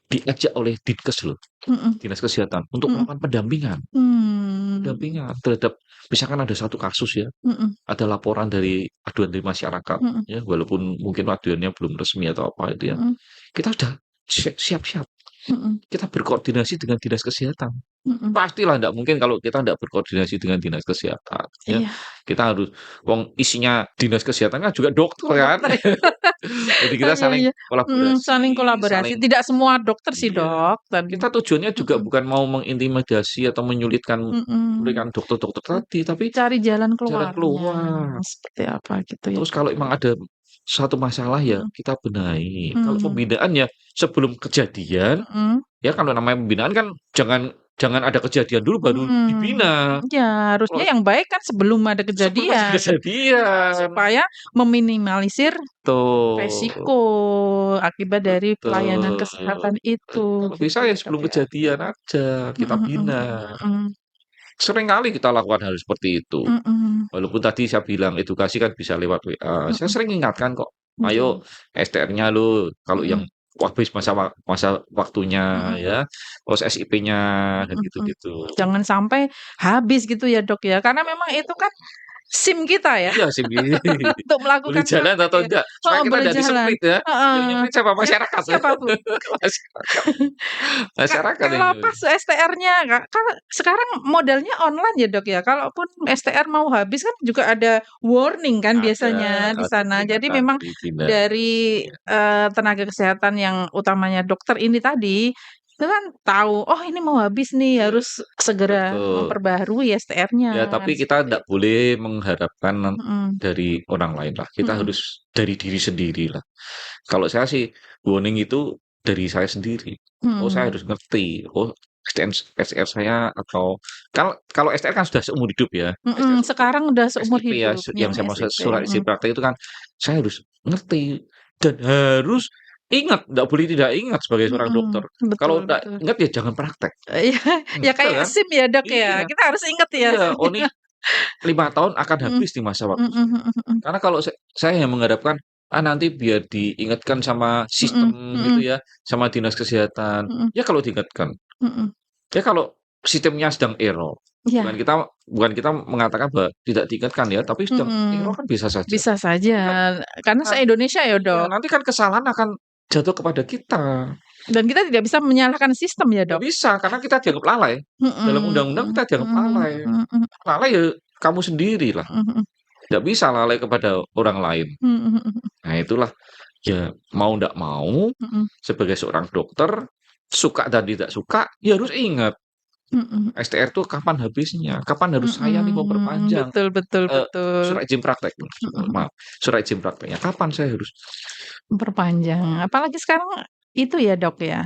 diajak oleh Dinkes loh, mhm Dinas Kesehatan untuk mhm. melakukan pendampingan. Mmm, Pendampingan terhadap misalkan ada satu kasus ya, mhm ada laporan dari aduan dari masyarakat mhm ya, walaupun mungkin aduannya belum resmi atau apa itu ya, mhm kita sudah siap-siap, mhm kita berkoordinasi dengan Dinas Kesehatan. mhm. Pastilah ndak mungkin kalau kita ndak berkoordinasi dengan Dinas Kesehatan, ya. Iya, Kita harus wong isinya Dinas Kesehatan kan juga dokter kan. dokter ya. Jadi Oh, kita iya saling iya, saling kolaborasi, kolaborasi. saling Tidak semua dokter sih, iya. Dok, dan Kita tujuannya juga mhm bukan mau mengintimidasi atau menyulitkan mhm, mereka dokter-dokter tadi, tapi cari jalan jalan keluarnya, keluar. seperti apa gitu ya. Terus kalau emang ada suatu masalah ya Mhm kita benahi. Kalau mhm pembinaan ya sebelum kejadian, mhm ya kalau namanya pembinaan kan jangan jangan ada kejadian dulu baru mhm. dibina. Iya, harusnya Kalau yang baik kan sebelum ada sebelum ada kejadian. Iya, kejadian. supaya meminimalisir Betul, resiko akibat dari pelayanan betul. kesehatan itu, Kalau bisa gitu ya ya, Dok, sebelum ya? kejadian aja kita Mhm mhm bina. mhm Seringkali kita lakukan hal seperti itu. mhm Walaupun tadi saya bilang edukasi kan bisa lewat WA. Saya mhm sering ingatkan kok, mhm "Ayo STR-nya lo kalau mhm yang habis masa waktunya mhm ya, terus SIP-nya," kan mhm mhm. gitu-gitu. Jangan sampai habis gitu ya, Dok, ya, karena memang itu kan SIM kita ya Iya SIM untuk boleh melakukan jalan praktek atau ya. enggak, supaya Heeh, kita boleh enggak jalan. disemprit ya, yang Heeh, nyemprit siapa? yang Masyarakat. siapapun. Masyarakat masyarakat yang Kalau nyemprit. pas STR-nya kan sekarang modelnya online ya, Dok, ya. Kalaupun STR mau habis kan juga ada warning kan biasanya di Ada sana. Jadi peringatan memang dari dinas. dari, Iya, tenaga kesehatan yang utamanya dokter ini tadi, itu kan tahu, "Oh ini mau habis nih, iya, harus segera betul. memperbaharui Ya, STR-nya," kan tapi kita seperti ndak itu. boleh mengharapkan Mhm dari orang lain lah. Kita mhm harus dari diri sendiri lah. Kalau saya sih warning itu dari saya sendiri. Oh, saya mhm harus ngerti. Oh, STR saya atau kalau kalau STR kan sudah seumur hidup ya. mhm. STR seumur hidup. Sekarang udah seumur SIP ya, hidup yang yang saya maksud SIP, surat isi mhm. praktek itu kan saya harus ngerti dan harus ingat, nggak boleh tidak ingat sebagai seorang dokter. Mhm, betul Kalau nggak betul. ingat ya jangan praktek. Iya, ya Betul kayak kan? SIM ya, Dok, ya. Iya, Kita harus inget ya iya. Oh, SIM-nya. ini 5 tahun akan Mhm, habis di masa waktu mhm saya. mhm mhm, Karena kalau saya yang mengharapkan, nanti biar diingatkan sama mhm sistem gitu mhm ya, sama dinas kesehatan. mhm Ya kalau diingatkan. mhm. Ya kalau sistemnya sedang error, bukan Iya, kita bukan kita mengatakan bahwa tidak diingatkan ya, tapi sedang error mhm. kan bisa saja. Bisa saja, Nanti kan karena nah, se-Indonesia ya, iya, Dok, nanti kan kesalahan akan jatuh kepada kita. dan kita tidak bisa menyalahkan sistem ya, Nggak Dok? bisa, karena kita dianggap lalai. Dalam Mhm undang-undang kita dianggap mhm lalai. mhm mhm Lalai ya kamu sendirilah. mhm mhm Nggak bisa lalai kepada orang lain. mhm mhm mhm Nah itulah, ya mau ndak mau, mhm sebagai seorang dokter, suka dan tidak suka, ya harus ingat, mhm STR tuh kapan habisnya, kapan harus saya nih mhm. memperpanjang, Betul betul betul. surat izin praktek, Mhm mhm. maaf, surat izin prakteknya, kapan saya harus Memperpanjang, apalagi sekarang itu ya, Dok, ya,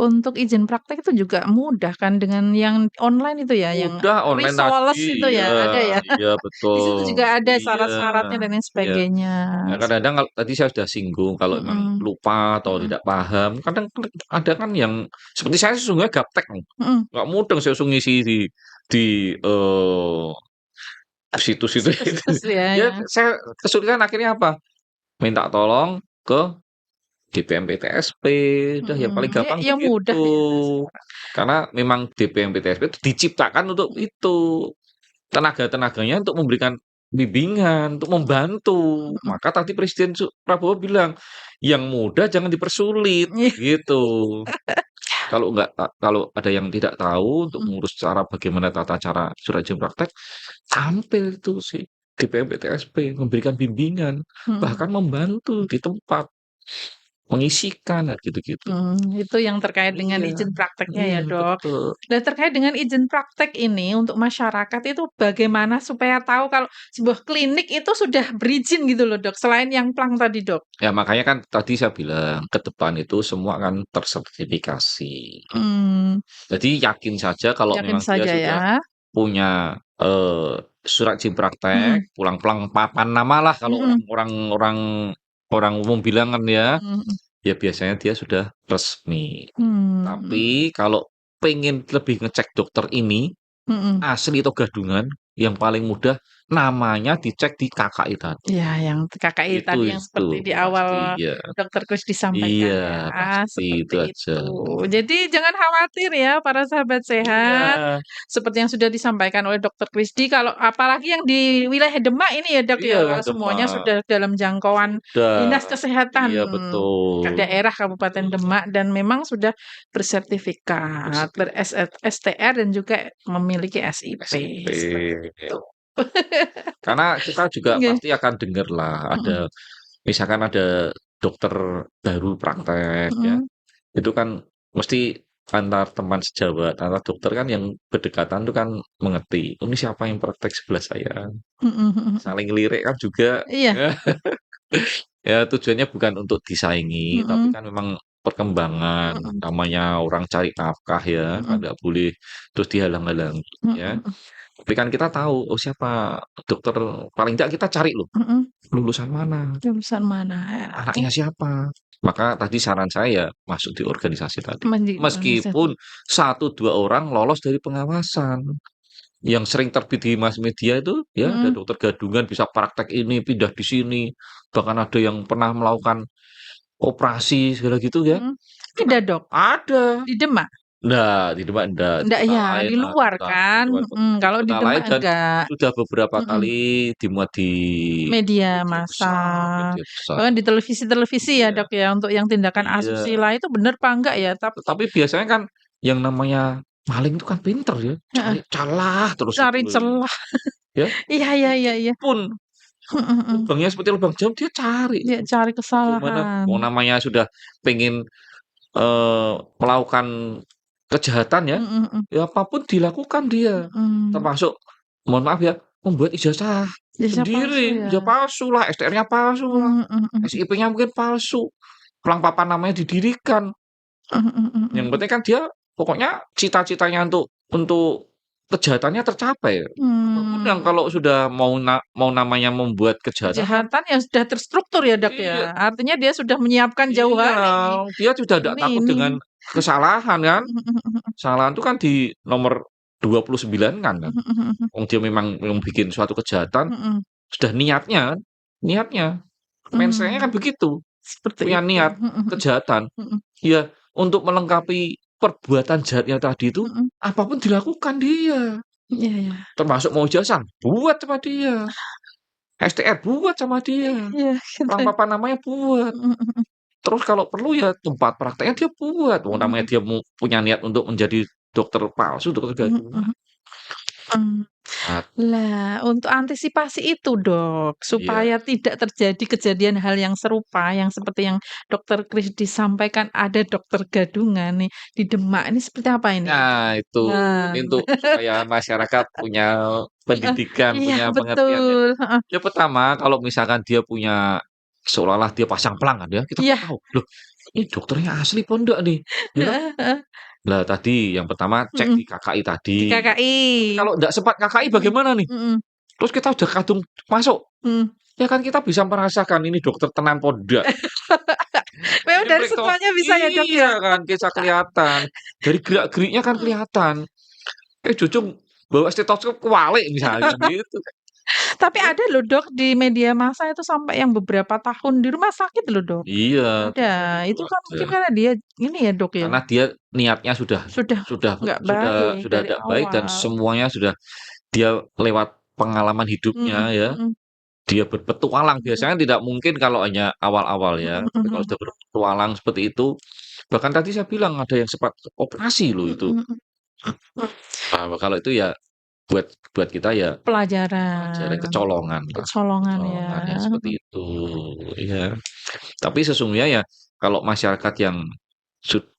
untuk izin praktek itu juga mudah kan dengan yang online itu ya, yang mudah online tadi, Risoles itu iya ya, ada ya? iya Di situ betul, juga ada iya syarat-syaratnya dan lain iya. sebagainya, Nah, kadang-kadang seperti kalau tadi saya sudah singgung, kalau memang mhm lupa atau mhm tidak paham, kadang kan ada kan yang seperti saya sesungguhnya gaptek nih, mhm nggak mudeng saya langsung ngisi di, eee situs-situs itu. Situs ya Ya ya. saya kesulitan akhirnya apa, minta tolong ke DPM-PTSP, udah yang paling Ya gampang ya mudah begitu. ya sekarang. Karena memang DPM-PTSP itu diciptakan untuk itu, tenaga-tenaganya untuk memberikan bimbingan, untuk membantu. Mhm. Maka tadi Presiden Prabowo bilang, "Yang mudah jangan dipersulit," Iya. gitu. Kalau ada yang tidak tahu untuk Mhm mengurus cara bagaimana tata cara surat izin praktek, tampil itu si DPM-PTSP memberikan bimbingan, mhm. bahkan membantu di tempat, mengisikan, gitu-gitu. Itu yang terkait dengan Iya izin prakteknya iya, ya, Dok. betul. Dan terkait dengan izin praktek ini untuk masyarakat itu bagaimana supaya tahu kalau sebuah klinik itu sudah berizin gitu loh, Dok, selain yang plang tadi, Dok? Ya makanya kan tadi saya bilang, ke depan itu semua akan tersertifikasi. Mmm, Jadi yakin saja kalau yakin memang dia saja ya. sudah punya, surat izin Mhm praktek, pulang-pulang papan namalah kalau mhm orang umum bilang kan ya, mhm mhm. ya biasanya dia sudah resmi. Mmm, Tapi kalau pengen lebih ngecek dokter ini, mhm. asli atau gadungan, yang paling mudah namanya dicek di KKI tadi. Iya, yang KKI tadi yang Itu seperti di pasti, awal ya. Dokter Kus disampaikan Iya, ya, pasti itu seperti aja. itu. Jadi jangan khawatir ya para sahabat sehat, Iya seperti yang sudah disampaikan oleh Dokter Krisdi kalau apalagi yang di wilayah Demak ini ya, Dok, iya, ya, semuanya Demak. sudah dalam jangkauan Dinas Sudah. Kesehatan Iya, ke betul. daerah Kabupaten Betul. Demak dan memang sudah bersertifikat, Bersertifikat STR dan juga memiliki SIP, SIP. seperti itu. Karena kita juga Oke, pasti akan dengarlah mhm misalkan ada dokter baru praktek ya, mhm. itu kan mesti antar teman sejawat, antar dokter kan yang berdekatan itu kan mengerti, "Oh, ini siapa yang praktek sebelah saya?" Mhm mhm mhm. Saling lirik kan juga Iya, ya. Ya tujuannya bukan untuk disaingi, tapi mhm kan memang perkembangan, mhm namanya orang cari nafkah ya, kan mhm nggak boleh terus dihalang-halangi mhm ya. mhm Tapi kan kita tahu, oh siapa dokter paling nggak kita cari loh, mhm. lulusan mana, Jurusan mana ya? anaknya siapa. Maka tadi saran saya masuk di organisasi tadi. Organisasi. Meskipun satu 2 orang lolos dari pengawasan. Yang sering terbit di mass media itu ya ada Mhm dokter gadungan bisa praktek ini, pindah di sini, bahkan ada yang pernah melakukan operasi segala gitu ya, mhm. itu Ada, kan Dok? ada. Di Demak? Nah, di Demak enggak, di Ndak kota ya, lain di luar ada, kan? di Kalau di kota lain Demak dan enggak. sudah beberapa Mhm. kali dimuat di Media media massal, besar. bahkan di televisi-televisi ya, Iya Dok, ya, untuk yang tindakan iya, asusila itu bener apa enggak ya? tetapi biasanya kan yang namanya maling itu kan pinter ya, Heeh, cari celah terus itu cari loh, celah. ya. Iya iya iya iya. Sedikitpun Mhm mhm. lubangnya seperti lubang jarum dia cari Dia itu. cari Bagaimana kesalahan. mau namanya sudah pengen, melakukan kejahatan ya, Mhm mhm. ya apapun dilakukan dia. Mhm. Termasuk mohon maaf ya, membuat ijazah Jasa palsu sendiri, ya? ijazah palsulah, STR-nya palsulah, Mhm mhm mhm. SIP-nya mungkin palsu, pelang papan namanya didirikan. Mhm mhm Yang mhm. penting kan dia pokoknya cita-citanya untuk kejahatannya tercapai. Apapun yang Mmm, kalau sudah mau namanya membuat kejahatan kan kejahatan yang sudah terstruktur ya, Dok, iya ya? Artinya dia sudah menyiapkan jauh iya, hari nih, dia sudah tidak takut ini. dengan kesalahan kan. Mhm mhm mhm Kesalahan itu kan di nomor 29 kan. mhm mhm mhm Wong dia memang bikin suatu kejahatan, mhm. sudah niatnya, mindset-nya kan Mmm, begitu, seperti punya itu. niat Mhm mhm kejahatan. mhm Ya untuk melengkapi perbuatan jahatnya tadi itu, mhm. apapun dilakukan dia. Iya iya. Termasuk mau ijazah, buat sama dia. STR buat sama dia. Iya, gitu. Pelang papan namanya buat. Mhm mhm Terus kalau perlu ya tempat prakteknya dia buat. Wong mhm namanya dia punya niat untuk menjadi dokter palsu, dokter mhm gadungan. mhm. Mmm. Lah, untuk antisipasi itu, Dok, Iya. supaya tidak terjadi kejadian hal yang serupa, yang seperti yang Dokter Krisdi sampaikan ada dokter gadungan nih di Demak, ini seperti apa ini? Nah, itu. Nah, Ini untuk supaya masyarakat punya heeh, pendidikan, iya punya pengertian ya. betul, heeh, Ya pertama, kalau misalkan dia punya seolah-olah dia pasang pelang kan ya, kita iya, nggak tahu, "Loh, ini dokternya asli apa enggak nih?" Ya kan? heeh heeh, Lah tadi yang pertama cek mhm, di KKI tadi. di KKI, Tapi kalau nggak sempat KKI mhm bagaimana nih? mhm Terus kita udah kadung masuk, mhm. ya kan kita bisa merasakan ini dokter tenan apa ndak. Memang Ini dari meriksa situanya bisa ya, Dok, iya ya? kan, bisa kelihatan. Dari gerak-geriknya kan kelihatan. Jujung bawa stetoskop kewalik misalnya kan gitu. Tapi Ya, ada loh Dok, di media massa itu sampai yang beberapa tahun di rumah sakit loh Dok. iya, Ada, terjadi itu juga. kan Ya, mungkin karena dia ini ya Dok ya, karena dia niatnya sudah sudah sudah nggak sudah baik sudah dari tidak baik dan awal. semuanya sudah dia lewat pengalaman hidupnya Mhm ya, mhm dia berpetualang. mhm Biasanya tidak mungkin kalau hanya awal-awal ya, mhm tapi kalau mhm sudah berpetualang seperti itu, bahkan tadi saya bilang ada yang sempat operasi loh itu. mhm mhm. Kalau itu ya buat buat kita ya pelajaran, Pelajaran, kecolongan lah, kecolongan ya. kecolongan yang seperti itu, iya. Tapi sesungguhnya ya kalau masyarakat yang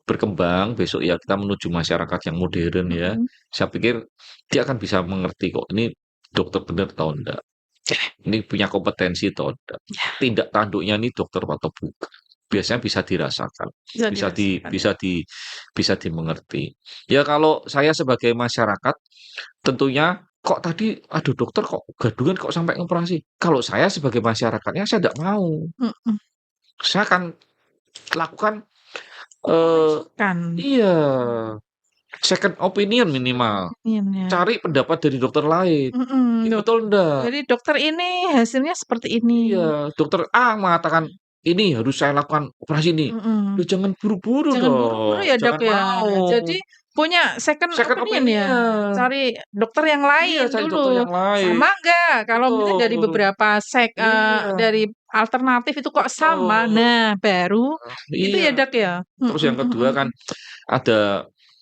berkembang, besok ya kita menuju masyarakat yang modern ya, Mhm, saya pikir dia akan bisa mengerti kok, ini dokter benar atau enggak, ini punya kompetensi atau enggak, ya tindak tanduknya ini dokter atau bukan. Biasanya bisa dirasakan, bisa bisa dirasakan ya. bisa dimengerti. Ya kalau saya sebagai masyarakat tentunya, "Kok tadi aduh dokter kok gadungan kok sampai ngoperasi?" Kalau saya sebagai masyarakatnya saya tidak mau. Mhm, Saya akan lakukan, eee memajukan iya, second opinion minimal. opinion-nya. Cari pendapat dari dokter lain. Mhm, Ini betul ndak? jadi dokter ini hasilnya seperti ini. Iya, dokter A mengatakan, "Ini harus saya lakukan operasi ini." Mhm. Loh jangan buru-buru Jangan buru-buru dong, ya, Dok, jangan ya. mau. Jadi punya second Second opinion ya, opinion. cari dokter yang Iya, lain cari dokter dulu. yang lain. Sama enggak? Kalau misalnya dari Betul. beberapa Iya, dari alternatif itu kok sama, betul. nah baru itu Iya. ya, Dok, ya? Mhm Terus yang kedua mhm kan ada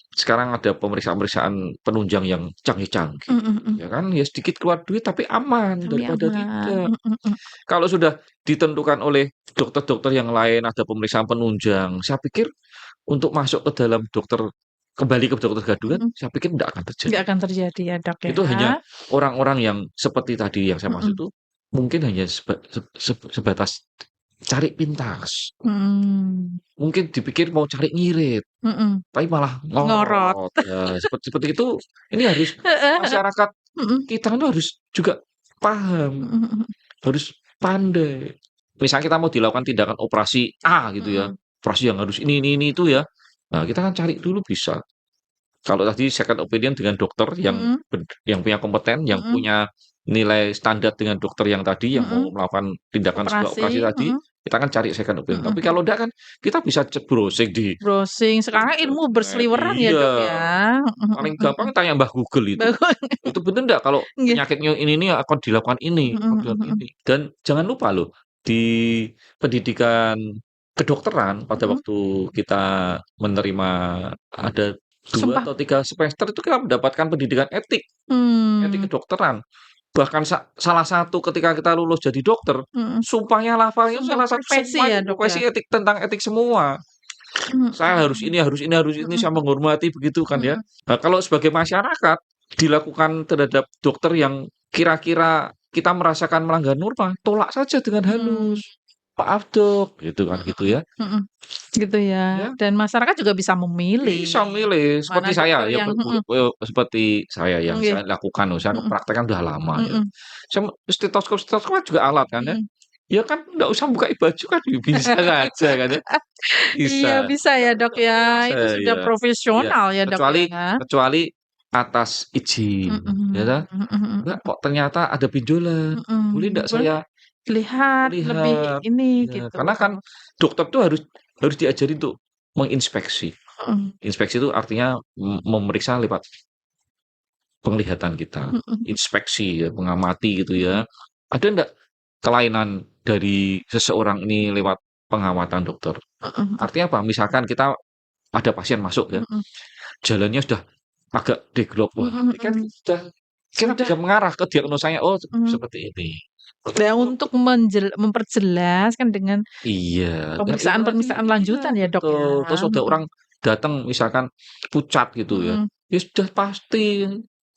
sekarang ada pemeriksaan-pemeriksaan penunjang yang canggih-canggih, mhm mhm. ya kan? Ya sedikit keluar duit tapi aman Kami daripada aman, tidak. mhm mhm Kalau sudah ditentukan oleh dokter-dokter yang lain ada pemeriksaan penunjang, saya pikir untuk masuk ke dalam kembali ke dokter gadungan, mhm. saya pikir tidak akan Nggak terjadi. akan terjadi ya, Dok, Itu hanya ya? orang-orang yang seperti tadi yang saya maksud Mhm itu, mungkin hanya sebatas cari pintas. mhm Mungkin dipikir mau cari ngirit. mhm. Tapi malah Ngorot. ngorot, ya seperti seperti itu, ini harus Heeh heeh. masyarakat Mhm. kita itu harus juga paham, Mhm mhm harus pandai. Misalnya kita mau dilakukan tindakan operasi A gitu ya, mhm operasi yang harus ini itu ya. Nah, kita kan cari dulu bisa. Kalau tadi second opinion dengan dokter yang mhm yang punya kompeten, yang mhm punya nilai standar dengan dokter yang tadi, yang mau mhm. melakukan tindakan sebuah Operasi, operasi tadi, mhm kita kan cari second opinion. mhm Tapi mhm. kalau enggak kan kita bisa browsing di Browsing, sekarang ilmu internet. berseliweran ya, Iya. Dok, ya? Mhm Paling mhm gampang mhm. tanya Mbah Google itu. Bagus. Itu bener nggak kalau Iya. penyakitnya ini akan dilakukan ini, Mhm akan mhm dilakukan mhm. ini. Dan jangan lupa loh, di pendidikan kedokteran pada Mhm. waktu kita menerima ada 2 Sumpah atau 3 semester itu kita mendapatkan pendidikan etik, etik mmm, kedokteran. Bahkan salah satu ketika kita lulus jadi dokter, mhm. sumpahnya lafalnya Sumpah salah satu profesi sumpah ya, itu Dok, ya? kuesi etik tentang etik semua. Mhm Saya harus mhm ini harus ini harus ini, saya mhm menghormati begitu kan ya. mhm Nah, kalau sebagai masyarakat dilakukan terhadap dokter yang kira-kira kita merasakan melanggar norma, tolak saja dengan mhm halus. "Maaf Dok," gitu kan, gitu mhm ya. mhm. Gitu ya, Ya, dan masyarakat juga bisa bisa memilih milih mana seperti dokter saya ya yang mhm, seperti saya yang nggih, saya lakukan loh, saya mhm praktek kan udah lama ya. mhm Stetoskop kan juga alat kan ya. mhm. Ya kan nggak usah buka baju kan bisa saja kan ya, Iya bisa. bisa ya, Dok, ya, itu sudah Saya. Iya, profesional ya, Dok, ya? kecuali kecuali atas izin, ya Mhm kan. mhm mhm Enggak mhm kok ternyata ada benjolan, boleh mhm. ndak Boleh saya lihat lebih melihat? ini Ya, gitu. karena kan dokter tuh harus harus diajari untuk menginspeksi. Mhm Inspeksi itu artinya memeriksa lewat penglihatan kita, mhm inspeksi ya, mengamati gitu mhm ya. Ada ndak kelainan dari seseorang ini lewat pengamatan dokter? mhm mhm Artinya apa? Misalkan kita ada pasien masuk ya, mhm jalannya sudah agak deglok, wah mhm ini kan mhm. sudah kita Sudah, bisa mengarah ke diagnosanya, oh mhm. seperti ini. Ya untuk memperjelas kan dengan Iya, dan itu tadi pemeriksaan-pemeriksaan iya lanjutan ya, Dok, ya? betul. Terus ada Mhm orang datang misalkan pucat gitu ya, mhm. ya sudah pasti,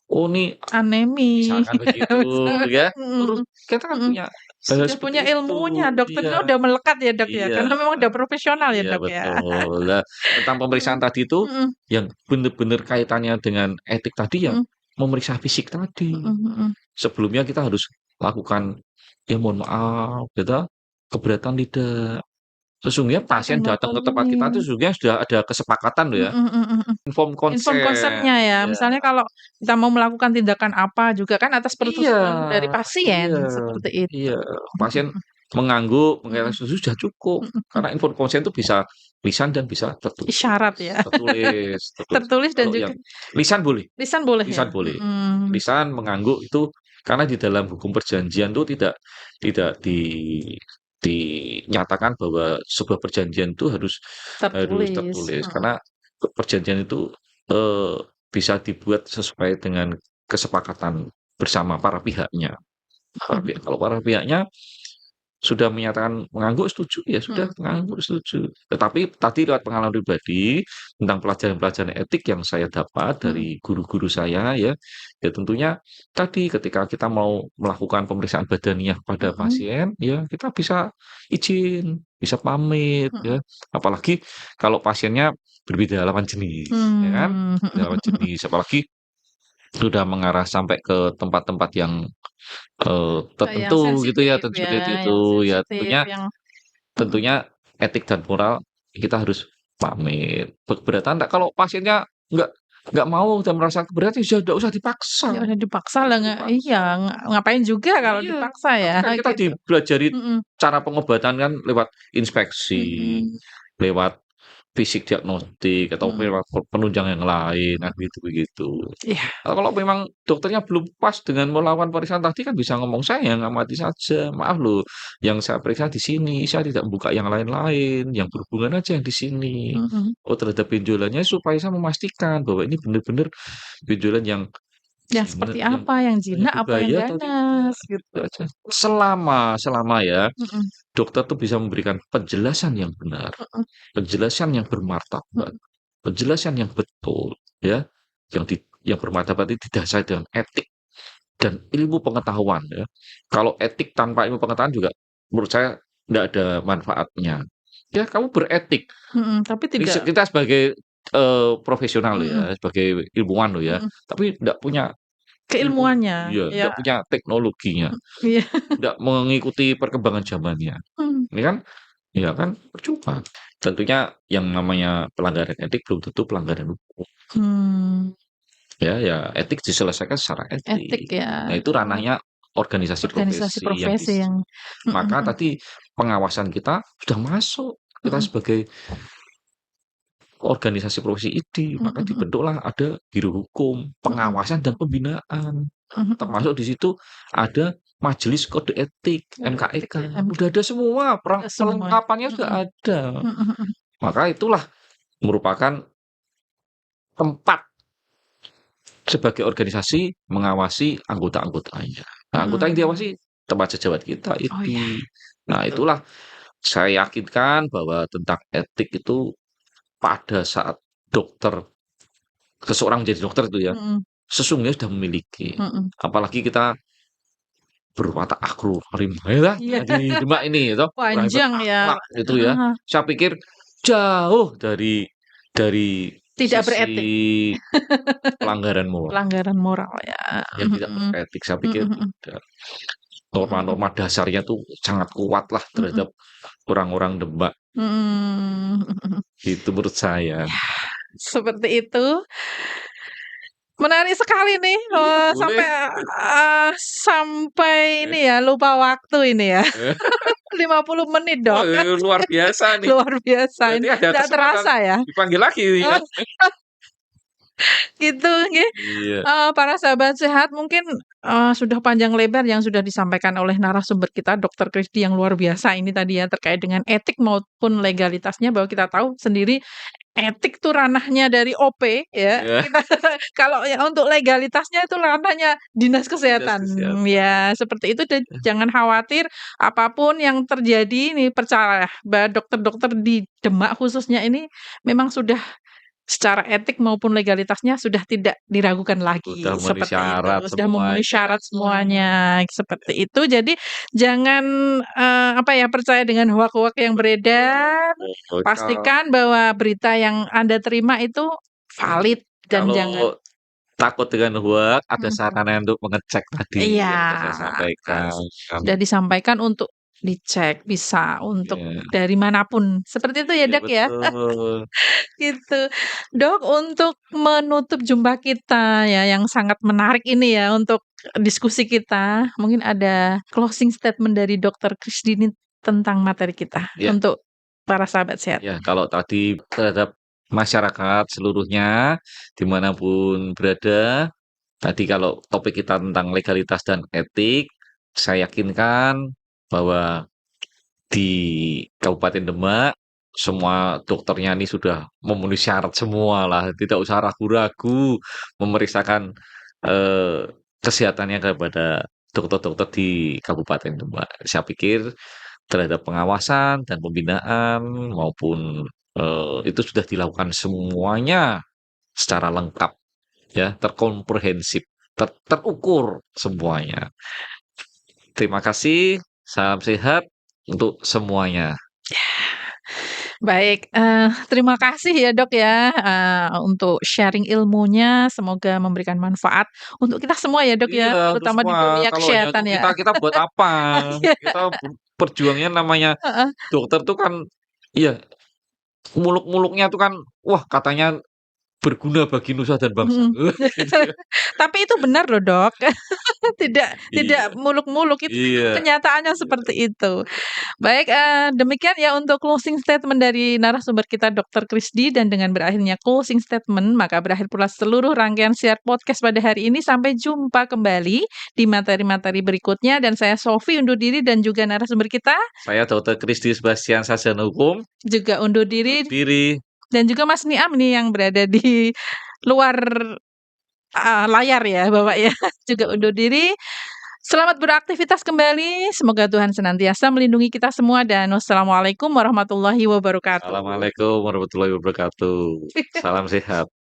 oh ini Anemi. misalkan begitu Misal ya, terus mhm kita kan mhm. punya hal-hal Sudah seperti punya itu. ilmunya, Iya dokternya udah melekat ya, Dok, ya? iya Karena memang udah profesional ya, iya Dok, ya? betul. Lah, tentang Mhm pemeriksaan tadi itu, mhm yang bener-bener kaitannya dengan etik tadi ya, mhm memeriksa fisik tadi. mhm mhm. Sebelumnya kita harus lakukan, ya mohon maaf gitu, keberatan tidak, Sesungguhnya kita akan pasien datang ke melakukan tempat kita ini. tuh sesungguhnya sudah ada kesepakatan loh ya, Mhm mhm mhm. inform Inform consent, consent-nya ya, ya. misalnya kalau kita mau melakukan tindakan apa juga kan atas Iya persetujuan dari iya pasien, seperti iya, itu. Mhm pasien mengangguk, mengenai mhm susu sudah cukup, mhm mhm. karena inform consent itu bisa lisan dan bisa Isyarat tertulis ya, tertulis tertulis. tertulis dan Kalau juga yang lisan boleh lisan boleh ya? lisan boleh. Mhm. Lisan mengangguk itu karena di dalam hukum perjanjian itu tidak dinyatakan bahwa sebuah perjanjian itu harus harus Tertulis, tertulis, mhm karena perjanjian itu, eee, bisa dibuat sesuai dengan kesepakatan bersama para pihaknya. mhm Kalau para pihaknya sudah menyatakan mengangguk setuju, ya sudah mhm mengangguk setuju. Tetapi tadi lewat pengalaman pribadi, tentang pelajaran-pelajaran etik yang saya dapat mhm dari guru-guru saya ya, ya tentunya tadi ketika kita mau melakukan pemeriksaan badaniah pada mhm pasien, ya kita bisa izin, bisa pamit mhm. ya. Apalagi kalau pasiennya berbeda lawan jenis, ya kan? Mmm, Beda lawan jenis, apalagi sudah mengarah sampai ke tempat-tempat yang yang tertentu gitu ya, sensitif tentu ya, seperti yang itu. Ya sensitif, yang mhm tentunya etik dan moral kita harus pamit. Keberatan enggak, kalau pasiennya nggak nggak mau dan merasa keberatan, ya nggak usah dipaksa, nggak usah dipaksa nggak lah, usah nggak iya, dipaksa. ngapain juga kalau Iya, dipaksa ya, nanti kan kita gitu. dipelajari Mhm cara pengobatan kan lewat inspeksi, mhm lewat fisik diagnostik atau mhm. lewat penunjang yang lain, kan Mhm. begitu. Iya, Kalau memang dokternya belum pas dengan melakukan pemeriksaan tadi kan bisa ngomong, "Saya ngamati saja, maaf loh, yang saya periksa di sini, saya tidak membuka yang lain-lain, yang berhubungan aja yang di sini. mhm. Oh, terhadap benjolannya supaya saya memastikan bahwa ini benar-benar benjolan yang Yang seperti yang apa, yang jinak apa yang berbahaya atau tidak." ganas, Itu gitu. aja. Selama ya, Mhm dokter tuh bisa memberikan penjelasan yang benar, mhm penjelasan yang bermartabat, mhm penjelasan yang betul, ya, yang bermartabat itu didasari dengan etik dan ilmu pengetahuan ya. Kalau etik tanpa ilmu pengetahuan juga menurut saya nggak ada manfaatnya. Ya kamu beretik, mhm, tapi tidak kita sebagai, profesional mhm ya, sebagai ilmuwan loh ya, mhm, tapi nggak punya ilmu, keilmuannya, iya, ya, nggak punya teknologinya, iya, nggak mengikuti perkembangan zamannya, mmm, ya kan? Ya kan percuma. Tentunya yang namanya pelanggaran etik belum tentu pelanggaran hukum. mmm, Ya ya etik diselesaikan secara etik etik. ya, Nah itu ranahnya organisasi organisasi profesi yang profesi yang mhm maka mhm tadi pengawasan kita sudah masuk. Kita mhm sebagai organisasi profesi ID, mhm maka mhm dibentuklah ada biro hukum, mhm pengawasan dan pembinaan. mhm mhm, Termasuk di situ ada majelis kode etik, kode etik MKEK. ya, MK, Udah ada semua, udah semua, pelengkapannya sudah mhm ada. mhm mhm Maka itulah merupakan tempat sebagai organisasi mengawasi anggota-anggotanya. Nah, anggota yang mhm, diawasi tempat sejawat kita, oh ya, ID. Nah, betul, itulah saya yakinkan bahwa tentang etik itu pada saat dokter seseorang menjadi dokter itu ya, mhm sesungguhnya sudah memiliki. mhm, Apalagi kita berwatak akronim ya iya, di Demak ini itu orang yang panjang ya, berakhlak itu ya. heeh, Saya pikir jauh dari tidak sisi beretik, pelanggaran moral pelanggaran moral ya, yang tidak mhm beretik. Saya mhm pikir mhm tidak. mhm Norma-norma dasarnya tuh sangat kuat lah mhm terhadap orang-orang Demak, mhm mhm mhm. itu menurut saya. Ya, seperti itu. Menarik sekali nih, sampai, Boleh, sampai eh, ini ya, lupa waktu ini ya. eh, 50 menit wah, dong, luar biasa nih, luar biasa berarti ini, ada nggak kesempatan terasa ya. dipanggil lagi nih ya. Oh, gitu nggih. Iya, Para sahabat sehat mungkin, sudah panjang lebar yang sudah disampaikan oleh narasumber kita Dokter Kristi yang luar biasa ini tadi ya, terkait dengan etik maupun legalitasnya bahwa kita tahu sendiri etik tuh ranahnya dari OP ya, iya, kita kalau yang untuk legalitasnya itu ranahnya dinas dinas kesehatan. kesehatan. Ya seperti itu dan jangan khawatir apapun yang terjadi ini percayalah bahwa dokter-dokter di Demak khususnya ini memang sudah secara etik maupun legalitasnya sudah tidak diragukan Udah lagi, memenuhi seperti itu. syarat Sudah memenuhi semuanya. syarat semuanya, seperti itu. Jadi jangan, apa ya, percaya dengan hoak-hoak yang beredar, Oh, pastikan bahwa berita yang Anda terima itu valid dan jangan kalau takut dengan hoak, ada mhm, sarana untuk mengecek tadi iya, yang sudah saya sampaikan. sudah disampaikan untuk dicek, bisa untuk Iya. dari manapun. Seperti itu ya, Iya Dok, ya? betul. Gitu. Dok, untuk menutup jumpa kita ya yang sangat menarik ini ya untuk diskusi kita, mungkin ada closing statement dari Dokter Krisdini tentang materi kita Ya untuk para sahabat sehat. ya kalau tadi terhadap masyarakat seluruhnya, dimanapun berada, tadi kalau topik kita tentang legalitas dan etik, saya yakinkan bahwa di Kabupaten Demak, semua dokternya ini sudah memenuhi syarat semua lah, tidak usah ragu-ragu memeriksakan, kesehatannya kepada dokter-dokter di Kabupaten Demak. Saya pikir terhadap pengawasan dan pembinaan maupun, itu sudah dilakukan semuanya secara lengkap ya, terkomprehensif, terukur semuanya. Terima kasih, salam sehat untuk semuanya. Baik, terima kasih ya, Dok, ya, untuk sharing ilmunya, semoga memberikan manfaat untuk kita semua ya, Dok, ya, Iya, untuk terutama di semua. dunia Kalau hanya kesehatan untuk ya. kita, kita buat apa? Iya, Kita perjuangnya namanya heeh, dokter tuh kan iya, muluk-muluknya tuh kan, wah katanya berguna bagi nusa dan bangsa. mhm. Gitu ya. Tapi itu benar loh, Dok. Tidak Iya tidak muluk-muluk, itu iya kenyataannya iya. seperti itu. Baik, demikian ya untuk closing statement dari narasumber kita Dokter Krisdi dan dengan berakhirnya closing statement, maka berakhir pula seluruh rangkaian siar podcast pada hari ini. Sampai jumpa kembali di materi-materi berikutnya dan saya Sofi undur diri dan juga narasumber kita Saya Dokter Kristi Sebastian Sarjana Hukum, juga undur undur diri diri. dan juga Mas Niam nih yang berada di luar, layar ya, Bapak, ya, juga undur diri. Selamat beraktivitas kembali, semoga Tuhan senantiasa melindungi kita semua dan wassalamualaikum warahmatullahi wabarakatuh. Assalamualaikum warahmatullahi wabarakatuh. Salam sehat.